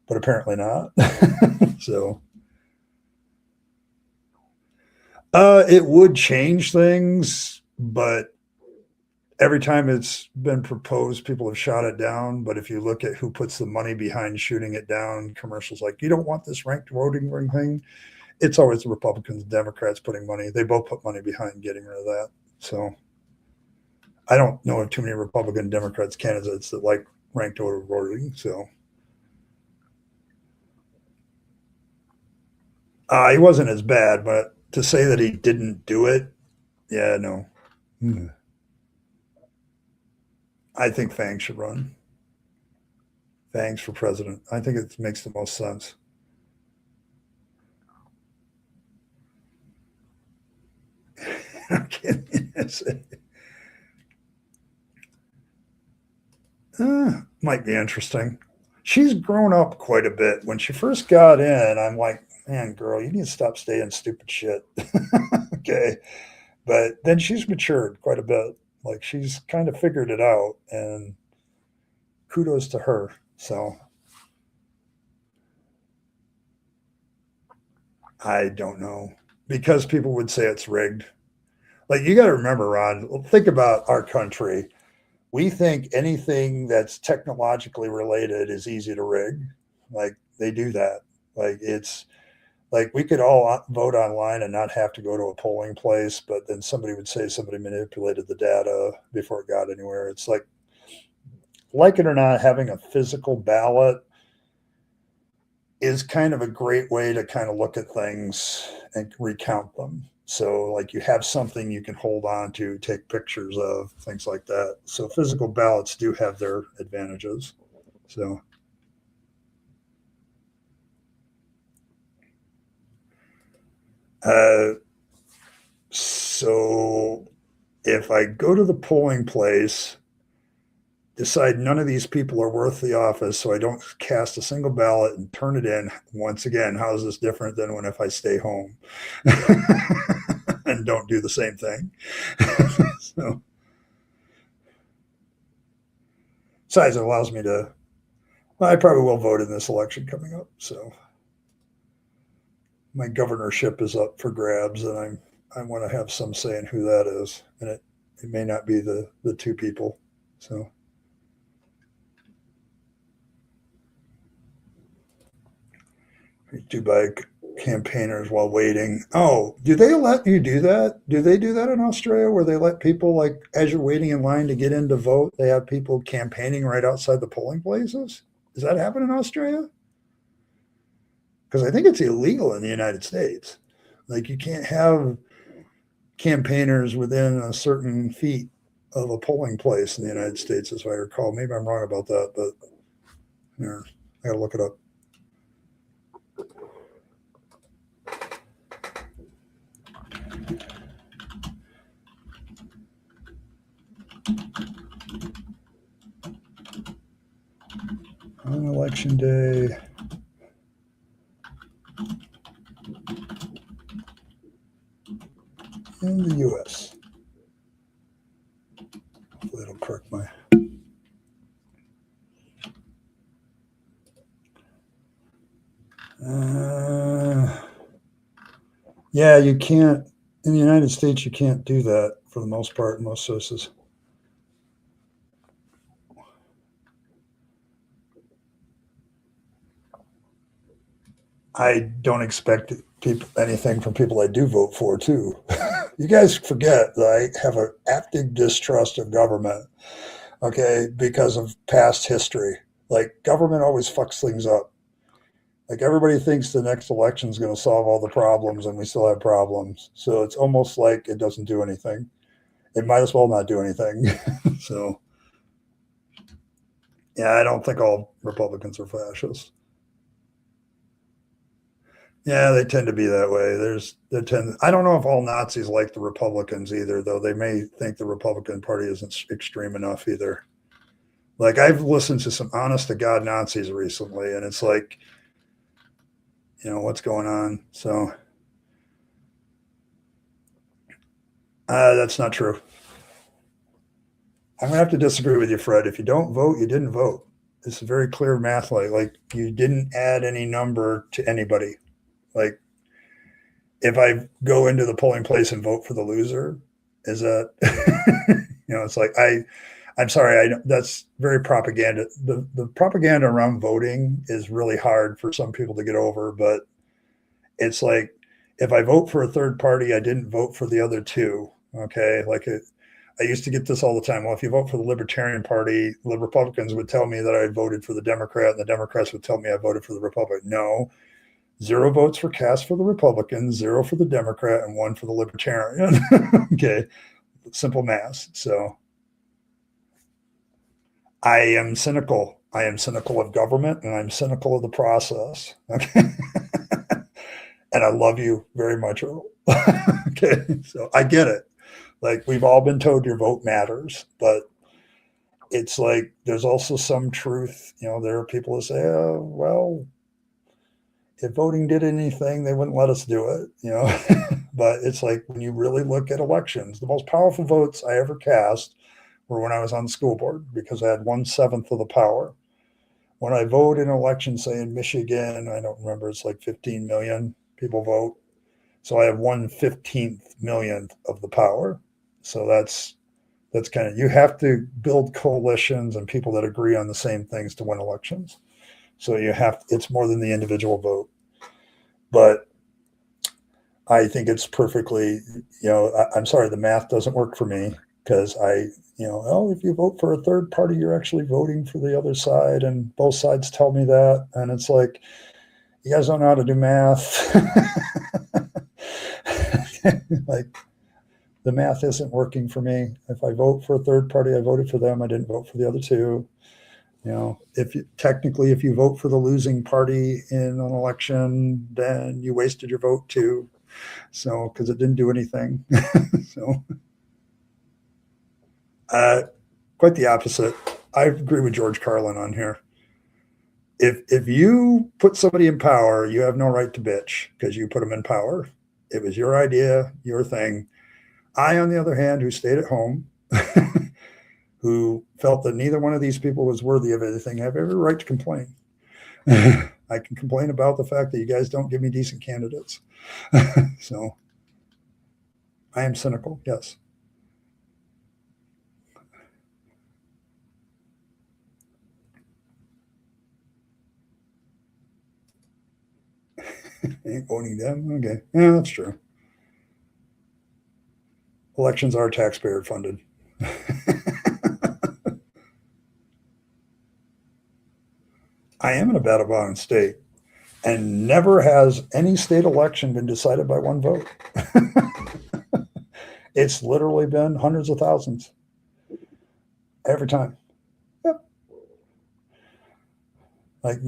Speaker 1: but apparently not. So, it would change things, but every time it's been proposed, people have shot it down. But if you look at who puts the money behind shooting it down, commercials like, you don't want this ranked voting ring thing, it's always the Republicans and Democrats putting money. They both put money behind getting rid of that. So I don't know of too many Republican Democrats candidates that like ranked voting. So he wasn't as bad, but to say that he didn't do it, yeah, no. Hmm. I think Fang should run. Fang's for president. I think it makes the most sense. Might be interesting. She's grown up quite a bit. When she first got in, I'm like, man, girl, you need to stop saying stupid shit. Okay. But then she's matured quite a bit. Like, she's kind of figured it out, and kudos to her. So I don't know, because people would say it's rigged. Like, you got to remember, Ron, think about our country. We think anything that's technologically related is easy to rig. Like, they do that. Like, it's like we could all vote online and not have to go to a polling place, but then somebody would say somebody manipulated the data before it got anywhere. It's like like it or not, having a physical ballot is kind of a great way to kind of look at things and recount them. So like you have something you can hold on to, take pictures of, things like that. So physical ballots do have their advantages. So so if I go to the polling place, decide none of these people are worth the office, so I don't cast a single ballot and turn it in, once again, how is this different than when if I stay home and don't do the same thing? So, besides, it allows me to, well, I probably will vote in this election coming up. So my governorship is up for grabs, and I want to have some say in who that is. And it may not be the two people. So do by campaigners while waiting. Oh, do they let you do that? Do they do that in Australia where they let people, like, as you're waiting in line to get in to vote, they have people campaigning right outside the polling places? Does that happen in Australia? Because I think it's illegal in the United States. Like, you can't have campaigners within a certain feet of a polling place in the United States, as I recall. Maybe I'm wrong about that, but yeah, I gotta look it up. On election day, in the U.S. Hopefully it'll correct my... yeah, you can't, in the United States, you can't do that for the most part in most sources. I don't expect anything from people I do vote for, too. You guys forget that I have an active distrust of government, okay, because of past history. Like, government always fucks things up. Like, everybody thinks the next election is going to solve all the problems, and we still have problems. So it's almost like it doesn't do anything. It might as well not do anything. So, yeah, I don't think all Republicans are fascists. Yeah, they tend to be that way. I don't know if all Nazis like the Republicans either, though. They may think the Republican Party isn't extreme enough either. Like, I've listened to some honest to God Nazis recently, and it's like, what's going on? So that's not true. I'm gonna have to disagree with you, Fred. If you don't vote, you didn't vote. It's a very clear math. Like you didn't add any number to anybody. Like, if I go into the polling place and vote for the loser, is that, it's like, I'm sorry, that's very propaganda. The propaganda around voting is really hard for some people to get over, but it's like, if I vote for a third party, I didn't vote for the other two. Okay. I used to get this all the time. Well, if you vote for the Libertarian Party, the Republicans would tell me that I voted for the Democrat, and the Democrats would tell me I voted for the Republican. No, 0 votes were cast for the Republican, 0 for the Democrat, and 1 for the Libertarian. Okay. Simple math. So I am cynical. I am cynical of government, and I'm cynical of the process. Okay. And I love you very much, Earl. Okay. So I get it. Like, we've all been told your vote matters, but it's like, there's also some truth. There are people who say, oh, well, if voting did anything, they wouldn't let us do it, But it's like, when you really look at elections, the most powerful votes I ever cast were when I was on the school board, because I had 1/7 of the power. When I vote in an election, say in Michigan, I don't remember, it's like 15 million people vote. So I have 1/15 millionth of the power. So that's kind of, you have to build coalitions and people that agree on the same things to win elections. So it's more than the individual vote. But I think it's perfectly, I'm sorry, the math doesn't work for me, because Oh, if you vote for a third party, you're actually voting for the other side. And both sides tell me that. And it's like, you guys don't know how to do math. Like, the math isn't working for me. If I vote for a third party, I voted for them. I didn't vote for the other two. Technically, if you vote for the losing party in an election, then you wasted your vote too. So, because it didn't do anything. So, quite the opposite. I agree with George Carlin on here. If you put somebody in power, you have no right to bitch because you put them in power. It was your idea, your thing. I, on the other hand, who stayed at home, who felt that neither one of these people was worthy of anything, have every right to complain. I can complain about the fact that you guys don't give me decent candidates. So I am cynical, yes. Ain't voting them? Okay. Yeah, that's true. Elections are taxpayer funded. I am in a battle bound state, and never has any state election been decided by one vote. It's literally been hundreds of thousands every time. Yep. Like,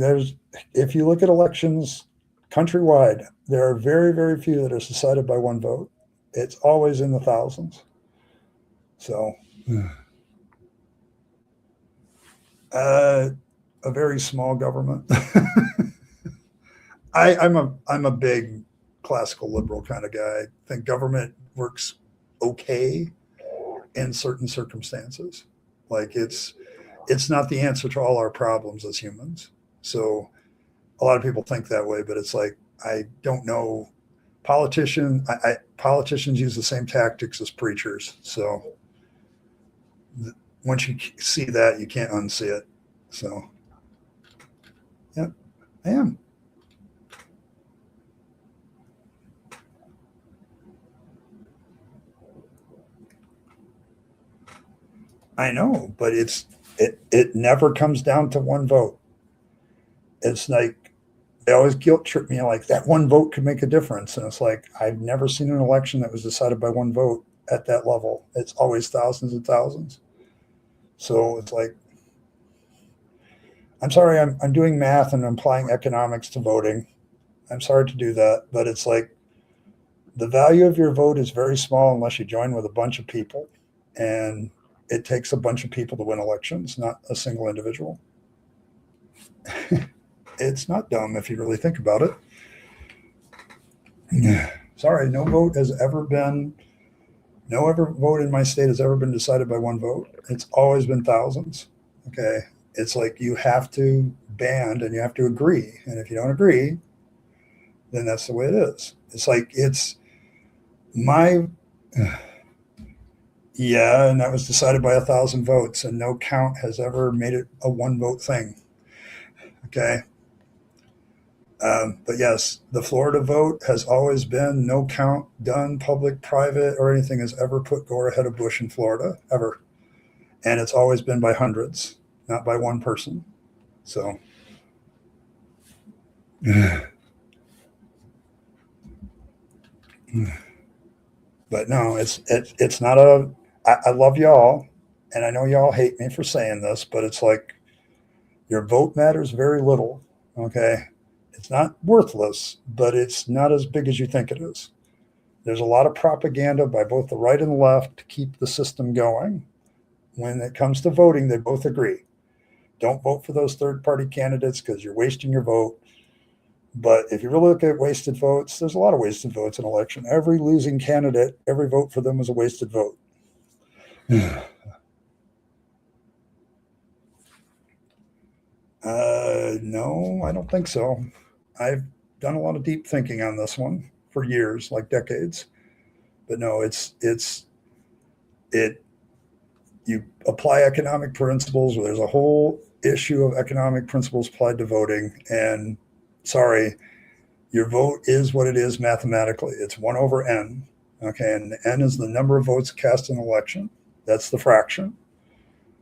Speaker 1: if you look at elections countrywide, there are very, very few that are decided by one vote. It's always in the thousands. So, a very small government. I'm a big classical liberal kind of guy. I think government works okay in certain circumstances. Like, it's not the answer to all our problems as humans. So a lot of people think that way, but it's like, I don't know. Politicians use the same tactics as preachers. So once you see that, you can't unsee it. So, yeah, I am. I know, but it never comes down to one vote. It's like, they always guilt trip me like that one vote could make a difference, and it's like, I've never seen an election that was decided by one vote at that level. It's always thousands and thousands. So it's like, I'm sorry, I'm doing math and applying economics to voting. I'm sorry to do that, but it's like, the value of your vote is very small unless you join with a bunch of people, and it takes a bunch of people to win elections, not a single individual. It's not dumb if you really think about it. Sorry, no ever vote in my state has ever been decided by one vote. It's always been thousands. Okay. It's like, you have to band and you have to agree. And if you don't agree, then that's the way it is. It's like, it's my, yeah, and that was decided by 1,000 votes, and no count has ever made it a one vote thing. Okay. But yes, the Florida vote has always been no count done, public, private, or anything has ever put Gore ahead of Bush in Florida, ever. And it's always been by hundreds, not by one person. So, but no, it's not a. I love y'all, and I know y'all hate me for saying this, but it's like, your vote matters very little. Okay, it's not worthless, but it's not as big as you think it is. There's a lot of propaganda by both the right and the left to keep the system going. When it comes to voting, they both agree. Don't vote for those third party candidates because you're wasting your vote. But if you really look at wasted votes, there's a lot of wasted votes in an election. Every losing candidate, every vote for them was a wasted vote. No, I don't think so. I've done a lot of deep thinking on this one for years, like decades. But no, it. You apply economic principles, where there's a whole issue of economic principles applied to voting. And sorry, your vote is what it is mathematically. It's 1 over n. Okay, and n is the number of votes cast in an election. That's the fraction.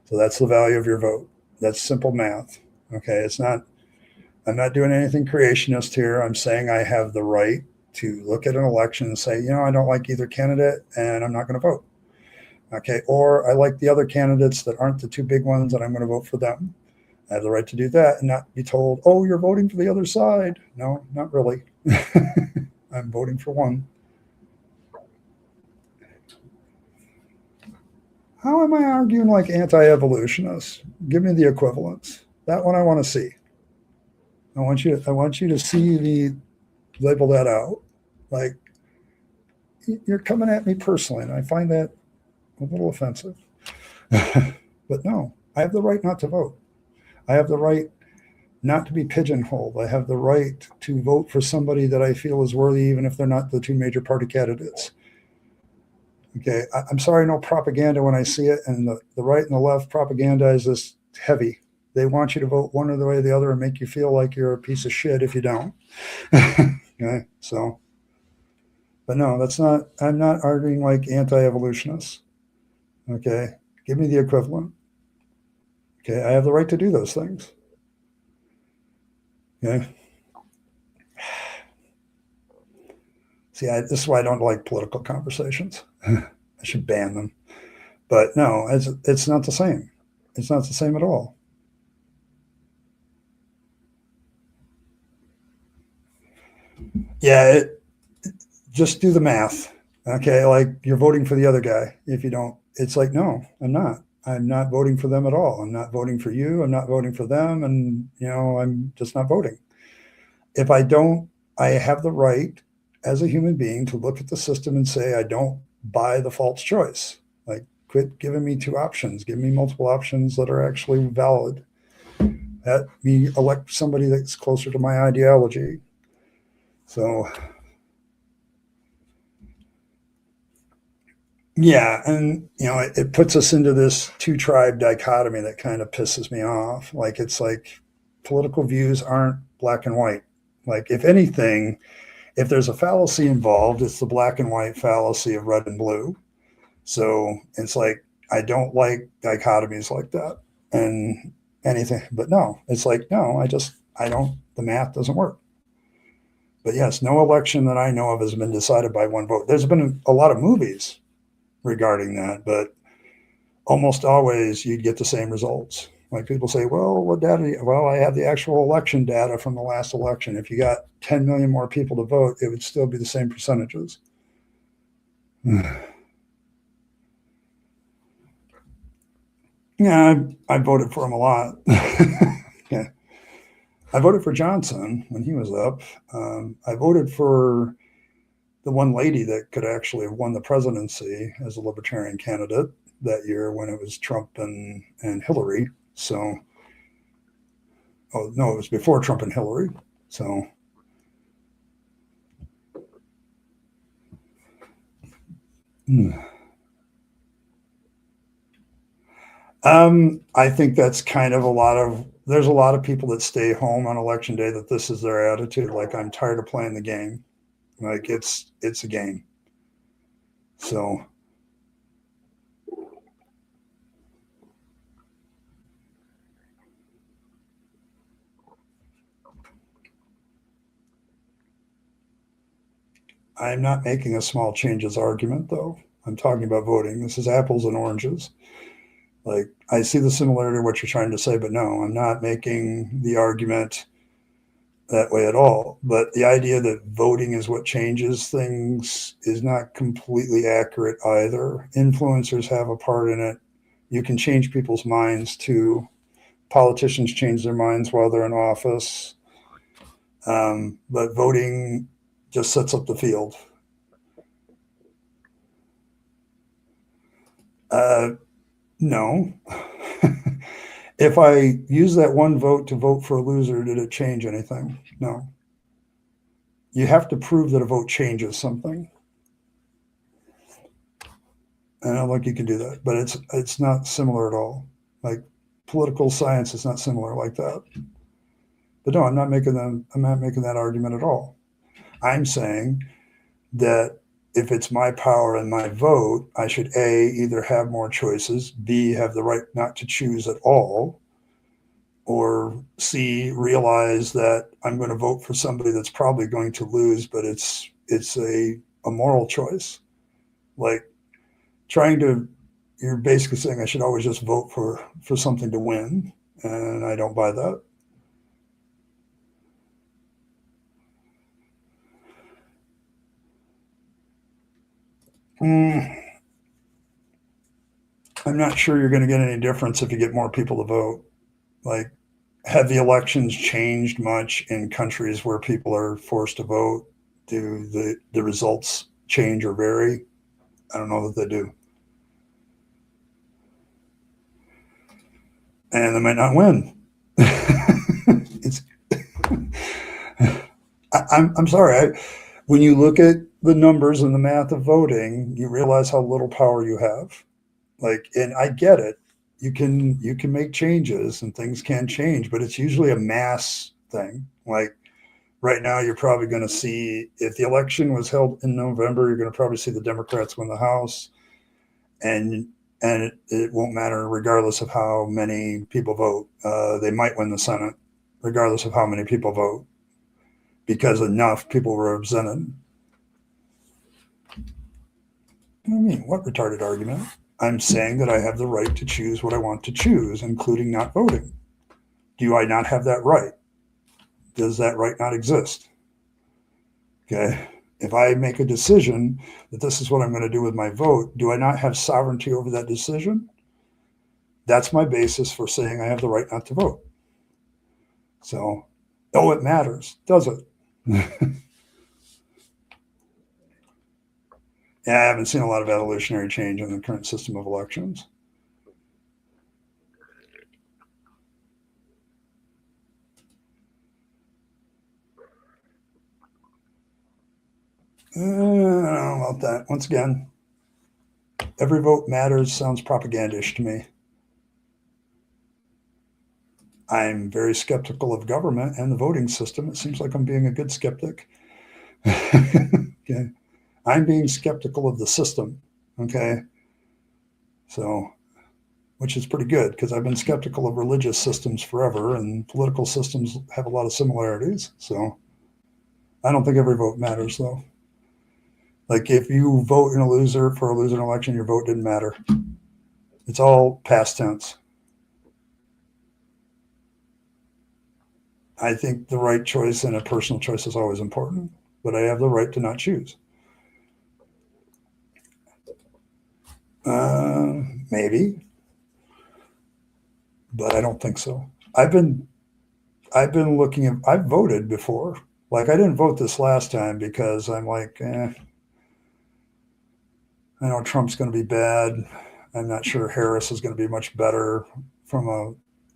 Speaker 1: So that's the value of your vote. That's simple math. Okay, it's not. I'm not doing anything creationist here. I'm saying I have the right to look at an election and say, I don't like either candidate and I'm not going to vote. Okay, or I like the other candidates that aren't the two big ones and I'm going to vote for them. I have the right to do that and not be told, oh, you're voting for the other side. No, not really. I'm voting for one. How am I arguing like anti-evolutionists? Give me the equivalence. That one I want to see. I want you to see me label that out. Like, you're coming at me personally, and I find that a little offensive. But no, I have the right not to vote. I have the right not to be pigeonholed. I have the right to vote for somebody that I feel is worthy, even if they're not the two major party candidates. Okay, I'm sorry, no propaganda when I see it, and the right and the left propaganda is this heavy. They want you to vote one or the way or the other and make you feel like you're a piece of shit if you don't. Okay, so, but no, I'm not arguing like anti-evolutionists. Okay, give me the equivalent. Okay, I have the right to do those things. Okay. See, this is why I don't like political conversations. I should ban them. But no, it's not the same. It's not the same at all. Yeah, just do the math. Okay, like you're voting for the other guy. If you don't, it's like, no, I'm not. I'm not voting for them at all. I'm not voting for you. I'm not voting for them. And, I'm just not voting. If I don't, I have the right as a human being to look at the system and say, I don't buy the false choice. Like, quit giving me two options. Give me multiple options that are actually valid. Let me elect somebody that's closer to my ideology. So, yeah, and it puts us into this two tribe dichotomy that kind of pisses me off. Like, it's like political views aren't black and white. Like, if anything, if there's a fallacy involved, it's the black and white fallacy of red and blue. So it's like, I don't like dichotomies like that and anything, but no, it's like, no, the math doesn't work. But yes, no election that I know of has been decided by one vote. There's been a lot of movies regarding that, but almost always you'd get the same results. Like, people say, well, what data? Well, I have the actual election data from the last election. If you got 10 million more people to vote, it would still be the same percentages. Yeah, I voted for him a lot. Yeah. I voted for Johnson when he was up. I voted for the one lady that could actually have won the presidency as a libertarian candidate that year when it was Trump and Hillary. So, oh no, it was before Trump and Hillary. So, I think that's kind of there's a lot of people that stay home on election day that this is their attitude. Like, I'm tired of playing the game. Like, it's a game. So, I'm not making a small changes argument, though. I'm talking about voting. This is apples and oranges. Like, I see the similarity to what you're trying to say, but no, I'm not making the argument that way at all. But the idea that voting is what changes things is not completely accurate either. Influencers have a part in it. You can change people's minds too. Politicians change their minds while they're in office. But voting just sets up the field. No. If I use that one vote to vote for a loser, did it change anything? No. You have to prove that a vote changes something. And I don't think you can do that, but it's not similar at all. Like, political science is not similar like that. But no, I'm not making that argument at all. I'm saying that if it's my power and my vote, I should A, either have more choices, B, have the right not to choose at all, or C, realize that I'm going to vote for somebody that's probably going to lose, but it's a moral choice. Like you're basically saying I should always just vote for something to win, and I don't buy that. I'm not sure you're going to get any difference if you get more people to vote. Like, have the elections changed much in countries where people are forced to vote? Do the results change or vary? I don't know that they do. And they might not win. it's I'm sorry. When you look at the numbers and the math of voting, you realize how little power you have. Like, and I get it. You can make changes and things can change, but it's usually a mass thing. Like right now, you're probably going to see, if the election was held in November, you're going to probably see the Democrats win the House, and it won't matter regardless of how many people vote. They might win the Senate regardless of how many people vote, because enough people were represented. I mean, what retarded argument? I'm saying that I have the right to choose what I want to choose, including not voting. Do I not have that right? Does that right not exist? Okay. If I make a decision that this is what I'm going to do with my vote, do I not have sovereignty over that decision? That's my basis for saying I have the right not to vote. So, oh, it matters, does it? Yeah, I haven't seen a lot of evolutionary change in the current system of elections. I don't know about that. Once again, every vote matters sounds propagandish to me. I'm very skeptical of government and the voting system. It seems like I'm being a good skeptic. Okay. I'm being skeptical of the system. Okay. So, which is pretty good because I've been skeptical of religious systems forever, and political systems have a lot of similarities. So, I don't think every vote matters, though. Like, if you vote in a loser for a losing election, your vote didn't matter. It's all past tense. I think the right choice and a personal choice is always important, but I have the right to not choose. Maybe, but I don't think so. I've been looking at. I've voted before. Like, I didn't vote this last time because I'm like, I know Trump's going to be bad. I'm not sure Harris is going to be much better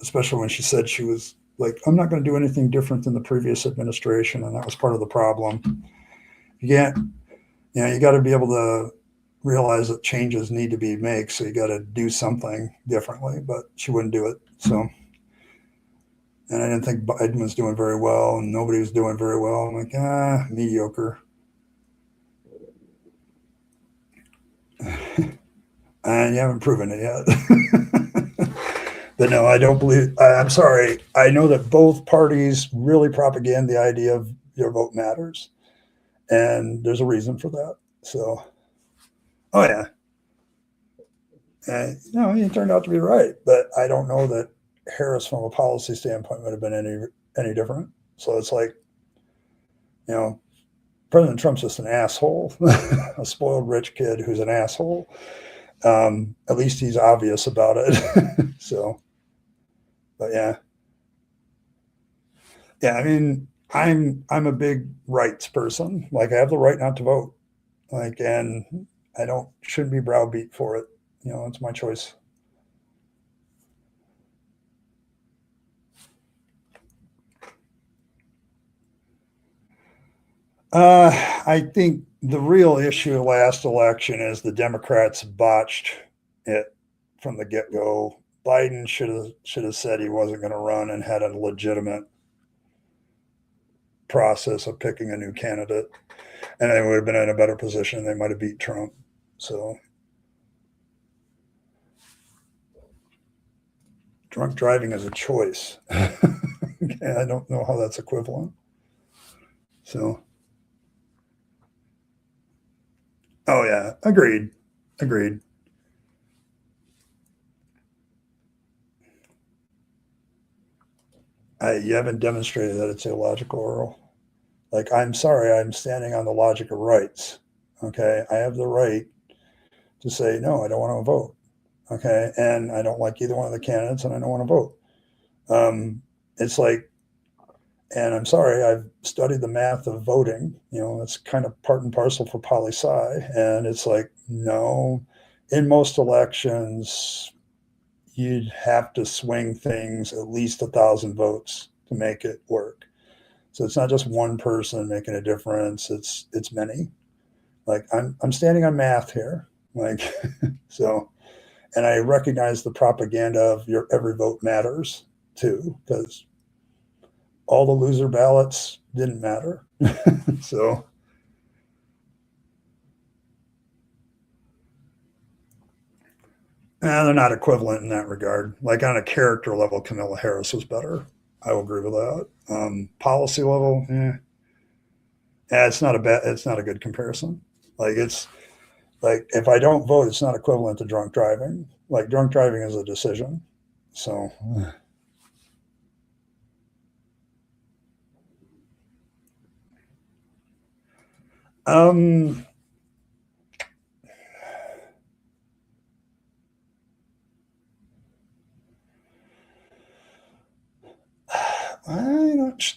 Speaker 1: especially when she said she was like, I'm not going to do anything different than the previous administration, and that was part of the problem. You can't, you got to be able to realize that changes need to be made, so you got to do something differently. But she wouldn't do it, so. And I didn't think Biden was doing very well, and nobody was doing very well. I'm like, mediocre. And you haven't proven it yet. But no, I don't believe. I'm sorry. I know that both parties really propagate the idea of your vote matters, and there's a reason for that. So, oh yeah, he turned out to be right. But I don't know that Harris, from a policy standpoint, would have been any different. So it's like, President Trump's just an asshole, a spoiled rich kid who's an asshole. At least he's obvious about it. So, but yeah. I mean, I'm a big rights person. Like, I have the right not to vote. Like, and I shouldn't be browbeat for it. It's my choice. I think the real issue last election is the Democrats botched it from the get go. Biden should have said he wasn't going to run and had a legitimate process of picking a new candidate, and they would have been in a better position. They might have beat Trump. So drunk driving is a choice. I don't know how that's equivalent. So, oh yeah, agreed. You haven't demonstrated that it's illogical, Earl. Like, I'm sorry, I'm standing on the logic of rights. Okay, I have the right to say no, I don't want to vote. Okay, and I don't like either one of the candidates, and I don't want to vote. It's like, and I'm sorry, I've studied the math of voting. It's kind of part and parcel for poli-sci, and it's like, no, in most elections, you'd have to swing things at least 1,000 votes to make it work. So it's not just one person making a difference. It's many. Like, I'm standing on math here. Like, so, and I recognize the propaganda of your every vote matters too, because all the loser ballots didn't matter. So, they're not equivalent in that regard. Like, on a character level, Kamala Harris was better. I will agree with that. Policy level, it's not a good comparison. Like, it's like, if I don't vote, it's not equivalent to drunk driving. Like, drunk driving is a decision. So, um,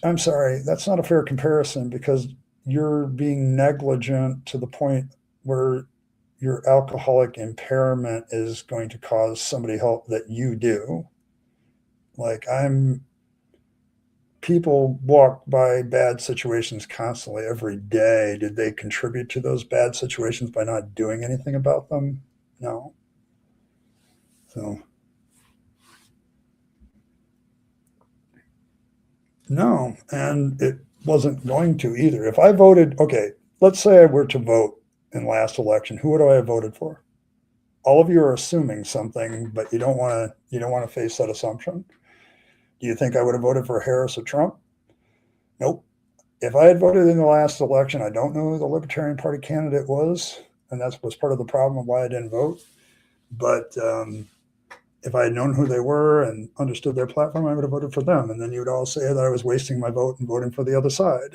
Speaker 1: I'm sorry, that's not a fair comparison, because you're being negligent to the point where your alcoholic impairment is going to cause somebody help that you do. Like, people walk by bad situations constantly every day. Did they contribute to those bad situations by not doing anything about them? No. So, no, and it wasn't going to either. If I voted, okay, let's say I were to vote in last election, who would I have voted for? All of you are assuming something, but you don't want to face that assumption. Do you think I would have voted for Harris or Trump? Nope. If I had voted in the last election, I don't know who the Libertarian Party candidate was, and that was part of the problem of why I didn't vote. But if I had known who they were and understood their platform, I would have voted for them. And then you would all say that I was wasting my vote and voting for the other side.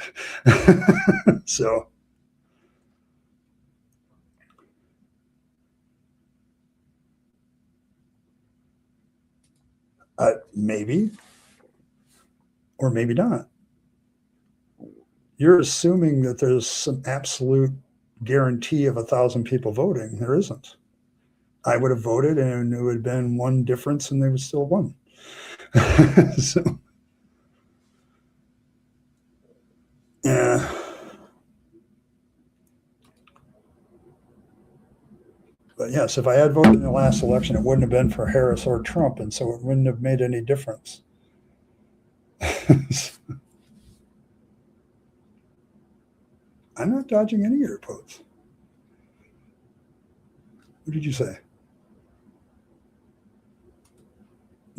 Speaker 1: So, maybe, or maybe not. You're assuming that there's some absolute guarantee of 1,000 people voting. There isn't. I would have voted, and it would have been one difference, and they would still won. So, yeah. But yes, if I had voted in the last election, it wouldn't have been for Harris or Trump, and so it wouldn't have made any difference. I'm not dodging any of your votes. What did you say?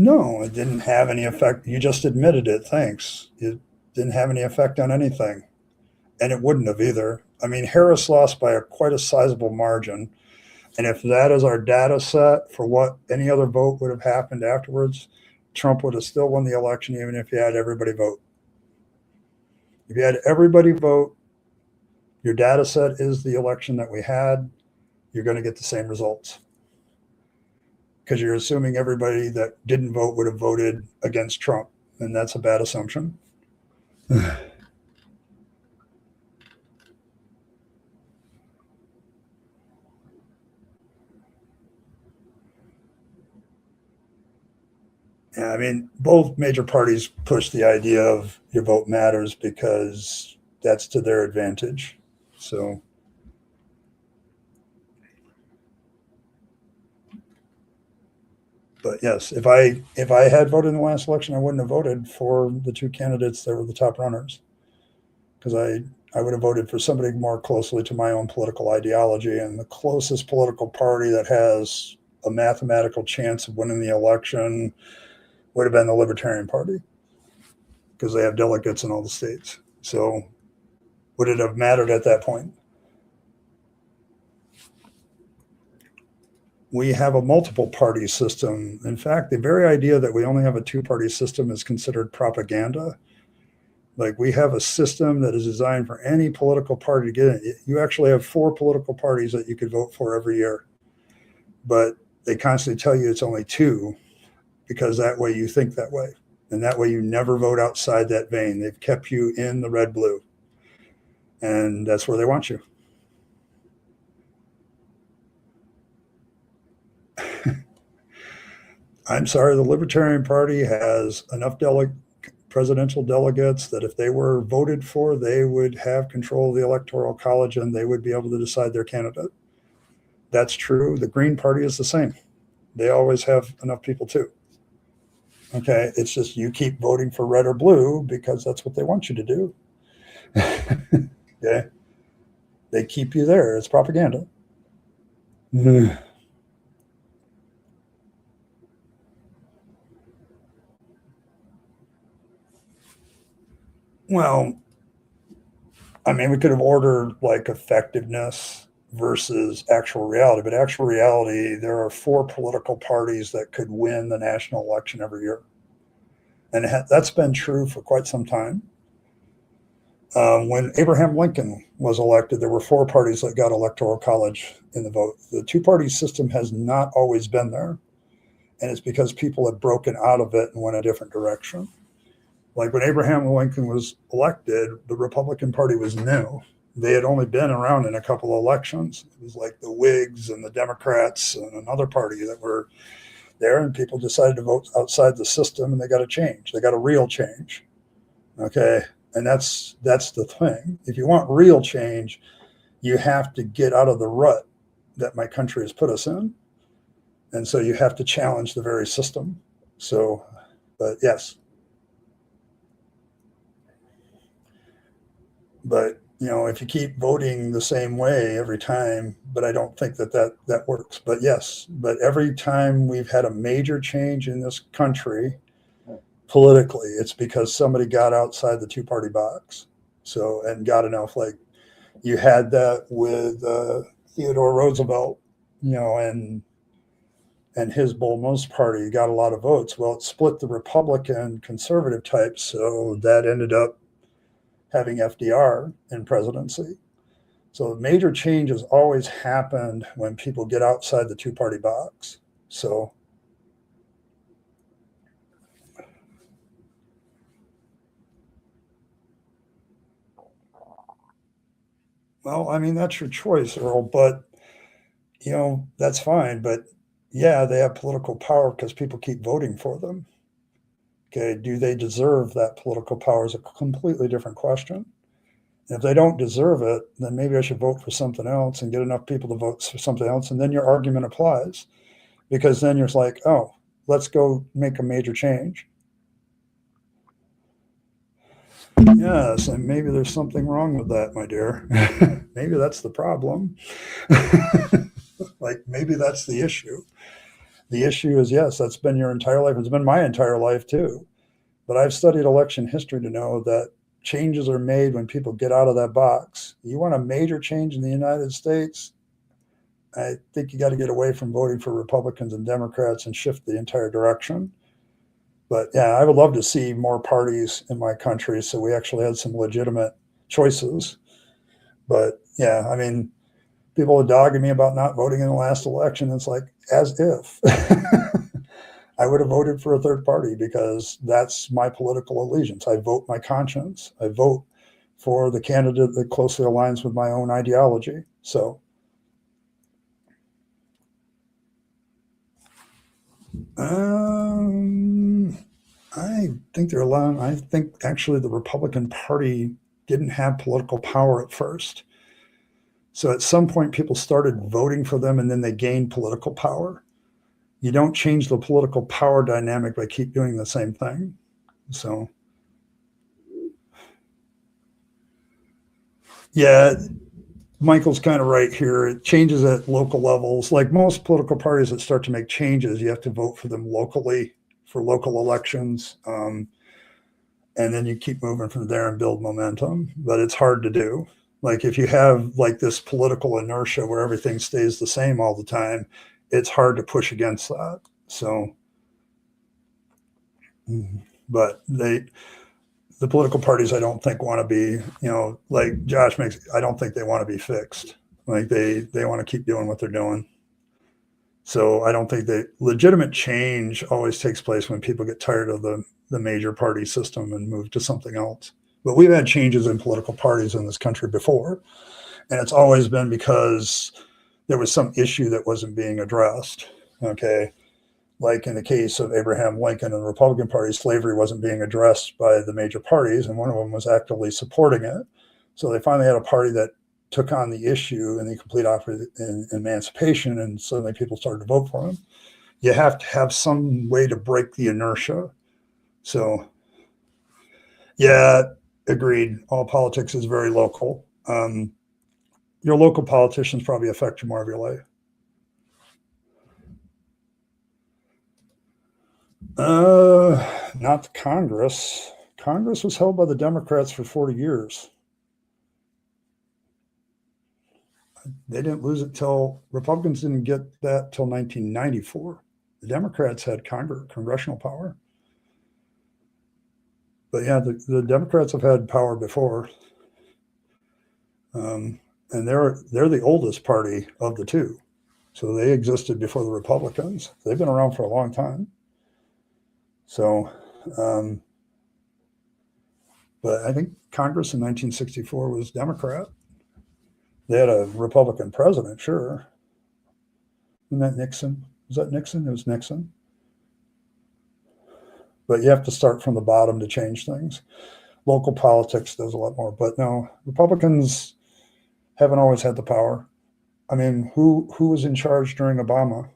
Speaker 1: No, it didn't have any effect. You just admitted it. Thanks. It didn't have any effect on anything. And it wouldn't have either. I mean, Harris lost by quite a sizable margin. And if that is our data set for what any other vote would have happened afterwards, Trump would have still won the election, even if you had everybody vote. If you had everybody vote, your data set is the election that we had, you're going to get the same results. Because you're assuming everybody that didn't vote would have voted against Trump. And that's a bad assumption. Yeah, I mean, both major parties push the idea of your vote matters because that's to their advantage. So, but yes, if I had voted in the last election, I wouldn't have voted for the two candidates that were the top runners. because I would have voted for somebody more closely to my own political ideology. And the closest political party that has a mathematical chance of winning the election would have been the Libertarian Party, because they have delegates in all the states. So would it have mattered at that point? We have a multiple party system. In fact, the very idea that we only have a two-party system is considered propaganda. Like, we have a system that is designed for any political party to get in. You actually have 4 political parties that you could vote for every year, but they constantly tell you it's only 2, because that way you think that way. And that way you never vote outside that vein. They've kept you in the red-blue. And that's where they want you. I'm sorry, the Libertarian Party has enough presidential delegates that if they were voted for, they would have control of the Electoral College and they would be able to decide their candidate. That's true. The Green Party is the same. They always have enough people too. Okay, it's just you keep voting for red or blue because that's what they want you to do. Okay, they keep you there. It's propaganda. Well, I mean, we could have ordered like effectiveness versus actual reality, but actual reality, there are 4 political parties that could win the national election every year. And that's been true for quite some time. When Abraham Lincoln was elected, there were 4 parties that got Electoral College in the vote. The two-party system has not always been there, and it's because people have broken out of it and went a different direction. Like when Abraham Lincoln was elected, the Republican Party was new. They had only been around in a couple of elections. It was like the Whigs and the Democrats and another party that were there, and people decided to vote outside the system, and they got a change. They got a real change. Okay, and that's the thing. If you want real change, you have to get out of the rut that my country has put us in, and so you have to challenge the very system. So, but yes. But, if you keep voting the same way every time, but I don't think that works. But yes, but every time we've had a major change in this country politically, it's because somebody got outside the two-party box. So, and got enough, like you had that with Theodore Roosevelt, and his Bull Moose party got a lot of votes. Well, it split the Republican conservative types. So that ended up having FDR in presidency. So major change has always happened when people get outside the two-party box. So well, I mean, that's your choice, Earl, but that's fine. But yeah, they have political power because people keep voting for them. Okay, do they deserve that political power is a completely different question. If they don't deserve it, then maybe I should vote for something else and get enough people to vote for something else. And then your argument applies, because then you're like, oh, let's go make a major change. Yes, and maybe there's something wrong with that, my dear. Maybe that's the problem. Like, maybe that's the issue. The issue is, yes, that's been your entire life. It's been my entire life too. But I've studied election history to know that changes are made when people get out of that box. You want a major change in the United States, I think you got to get away from voting for Republicans and Democrats and shift the entire direction. But yeah, I would love to see more parties in my country so we actually had some legitimate choices. But yeah, I mean, people are dogging me about not voting in the last election. It's like, as if. I would have voted for a third party because that's my political allegiance. I vote my conscience. I vote for the candidate that closely aligns with my own ideology. So, I think they're allowing. I think actually the Republican Party didn't have political power at first. So at some point, people started voting for them, and then they gained political power. You don't change the political power dynamic by keep doing the same thing. So, Yeah, Michael's kind of right here. It changes at local levels. Like most political parties that start to make changes, you have to vote for them locally for local elections. And then you keep moving from there and build momentum. But it's hard to do. Like if you have like this political inertia where everything stays the same all the time, it's hard to push against that. So, but the political parties, I don't think want to be, like Josh makes, I don't think they want to be fixed. Like they want to keep doing what they're doing. So I don't think that legitimate change always takes place when people get tired of the major party system and move to something else. But we've had changes in political parties in this country before, and it's always been because there was some issue that wasn't being addressed. Okay. Like in the case of Abraham Lincoln and the Republican Party, slavery wasn't being addressed by the major parties, and one of them was actively supporting it. So they finally had a party that took on the issue and the complete opposite in emancipation, and suddenly people started to vote for him. You have to have some way to break the inertia. So, yeah, agreed. All politics is very local. Your local politicians probably affect you more of your life. Not the Congress. Congress was held by the Democrats for 40 years. They didn't lose it till Republicans didn't get that till 1994. The Democrats had congressional power. But yeah, the Democrats have had power before. And they're the oldest party of the two. So they existed before the Republicans. They've been around for a long time. So, but I think Congress in 1964 was Democrat. They had a Republican president, sure. Wasn't that Nixon? Was that Nixon? It was Nixon. But you have to start from the bottom to change things. Local politics does a lot more. But no, Republicans haven't always had the power. I mean, who was in charge during Obama?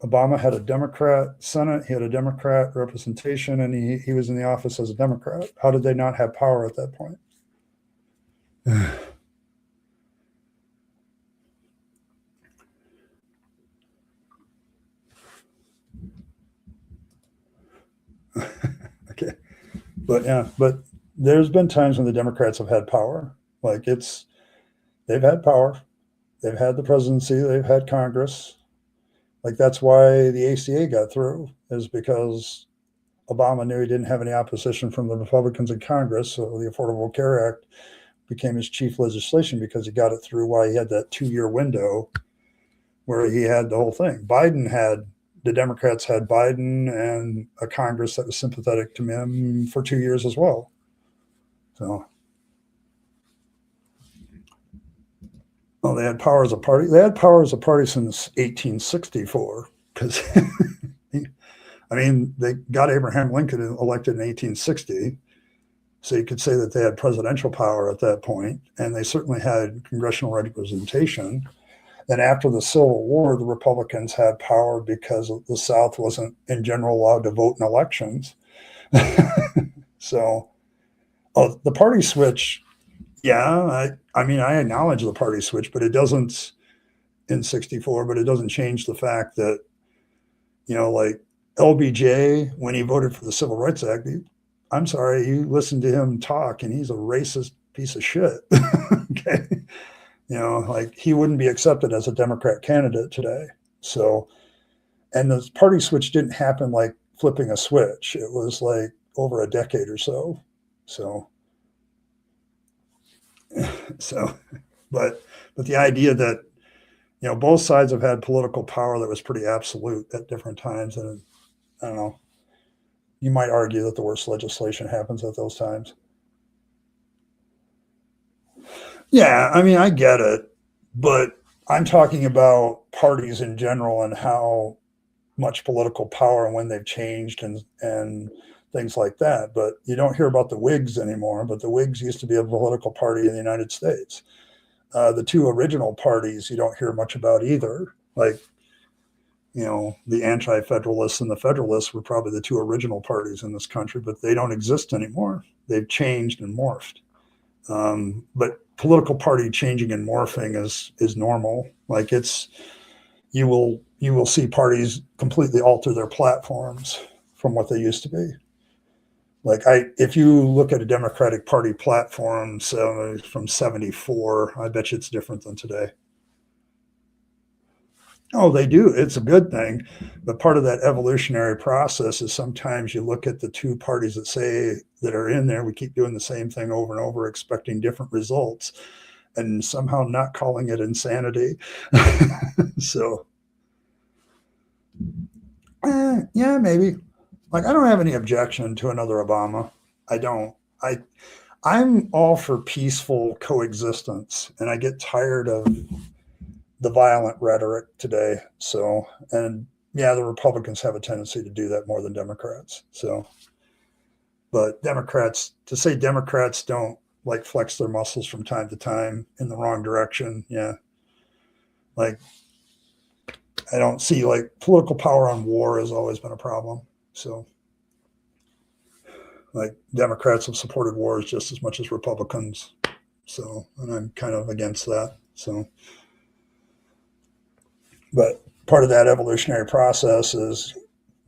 Speaker 1: Obama had a Democrat Senate, he had a Democrat representation, and he was in the office as a Democrat. How did they not have power at that point? Okay. But yeah, but there's been times when the Democrats have had power. Like they've had power. They've had the presidency, they've had Congress. Like that's why the ACA got through, is because Obama knew he didn't have any opposition from the Republicans in Congress. So the Affordable Care Act became his chief legislation because he got it through while he had that 2-year window where he had the whole thing. The Democrats had Biden and a Congress that was sympathetic to him for 2 years as well. So, well, they had power as a party. They had power as a party since 1864 because, I mean, they got Abraham Lincoln elected in 1860. So you could say that they had presidential power at that point, and they certainly had congressional representation. Then after the Civil War, the Republicans had power because the South wasn't in general allowed to vote in elections. So, the party switch, yeah, I mean, I acknowledge the party switch, but it doesn't in 64, but it doesn't change the fact that, like LBJ, when he voted for the Civil Rights Act, I'm sorry, you listen to him talk and he's a racist piece of shit. Okay. Like he wouldn't be accepted as a Democrat candidate today. So, and the party switch didn't happen like flipping a switch. It was like over a decade or so. So, so, but the idea that, both sides have had political power that was pretty absolute at different times. And I don't know, you might argue that the worst legislation happens at those times. Yeah, I mean, I get it, but I'm talking about parties in general and how much political power and when they've changed and things like that. But you don't hear about the Whigs anymore. But the Whigs used to be a political party in the United States. The two original parties you don't hear much about either. Like, the anti-federalists and the federalists were probably the two original parties in this country, but they don't exist anymore. They've changed and morphed. But political party changing and morphing is normal. Like you will see parties completely alter their platforms from what they used to be. Like if you look at a Democratic Party platform from '74, I bet you it's different than today. Oh, they do. It's a good thing. But part of that evolutionary process is sometimes you look at the two parties that are in there, we keep doing the same thing over and over, expecting different results and somehow not calling it insanity. So, yeah, maybe. Like, I don't have any objection to another Obama. I don't. I'm all for peaceful coexistence, and I get tired of the violent rhetoric today. So, and yeah, the Republicans have a tendency to do that more than Democrats. So, but to say Democrats don't like flex their muscles from time to time in the wrong direction. Yeah. Like, I don't see, like, political power on war has always been a problem. So, like, Democrats have supported wars just as much as Republicans. So, and I'm kind of against that. So, but part of that evolutionary process is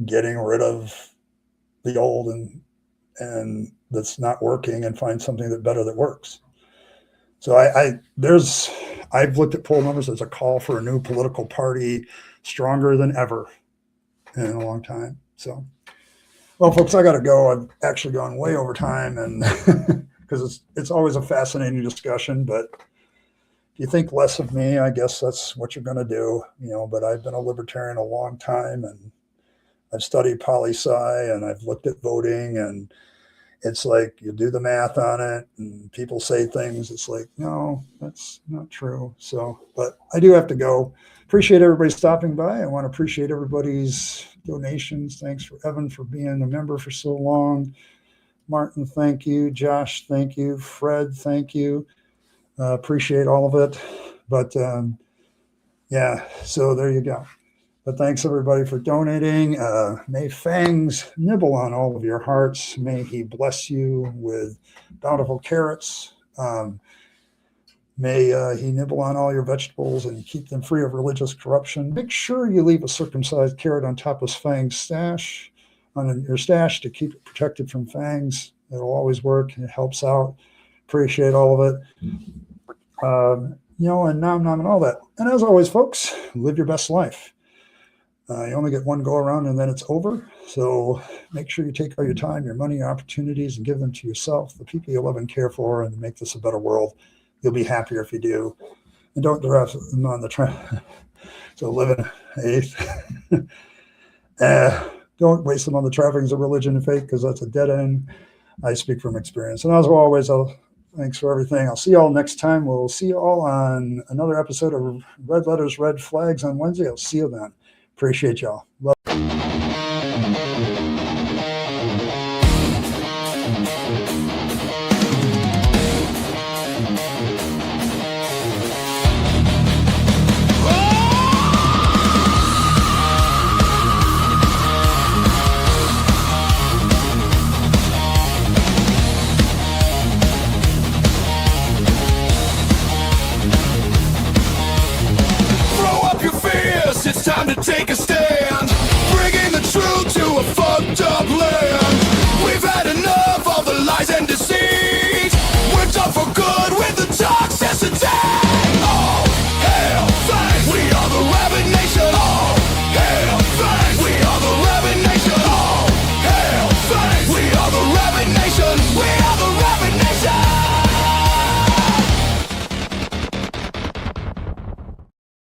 Speaker 1: getting rid of the old and that's not working and find something that works. So I've looked at poll numbers. There's a call for a new political party stronger than ever in a long time. So, well, folks, I got to go. I've actually gone way over time, and because it's always a fascinating discussion. But if you think less of me, I guess that's what you're going to do. But I've been a libertarian a long time, and I've studied poli-sci, and I've looked at voting, and it's like you do the math on it, and people say things. It's like, no, that's not true. So, but I do have to go. Appreciate everybody stopping by. I want to appreciate everybody's donations. Thanks for Evan for being a member for so long. Martin, thank you. Josh, thank you. Fred, thank you. Appreciate all of it. But yeah, so there you go. But thanks everybody for donating. May Fangs nibble on all of your hearts. May he bless you with bountiful carrots. May he nibble on all your vegetables and keep them free of religious corruption. Make sure you leave a circumcised carrot on top of Fang's stash, on your stash, to keep it protected from Fangs. It'll always work. It helps out. Appreciate all of it. And nom and all that. And as always, folks, live your best life. You only get one go around and then it's over. So make sure you take all your time, your money, your opportunities, and give them to yourself, the people you love and care for, and make this a better world. You'll be happier if you do. And don't direct them on the track. So live in faith. Don't waste them on the trappings of religion and faith, because that's a dead end. I speak from experience. And as always, thanks for everything. I'll see you all next time. We'll see you all on another episode of Red Letters, Red Flags on Wednesday. I'll see you then. Appreciate y'all. Love.
Speaker 2: It's time to take a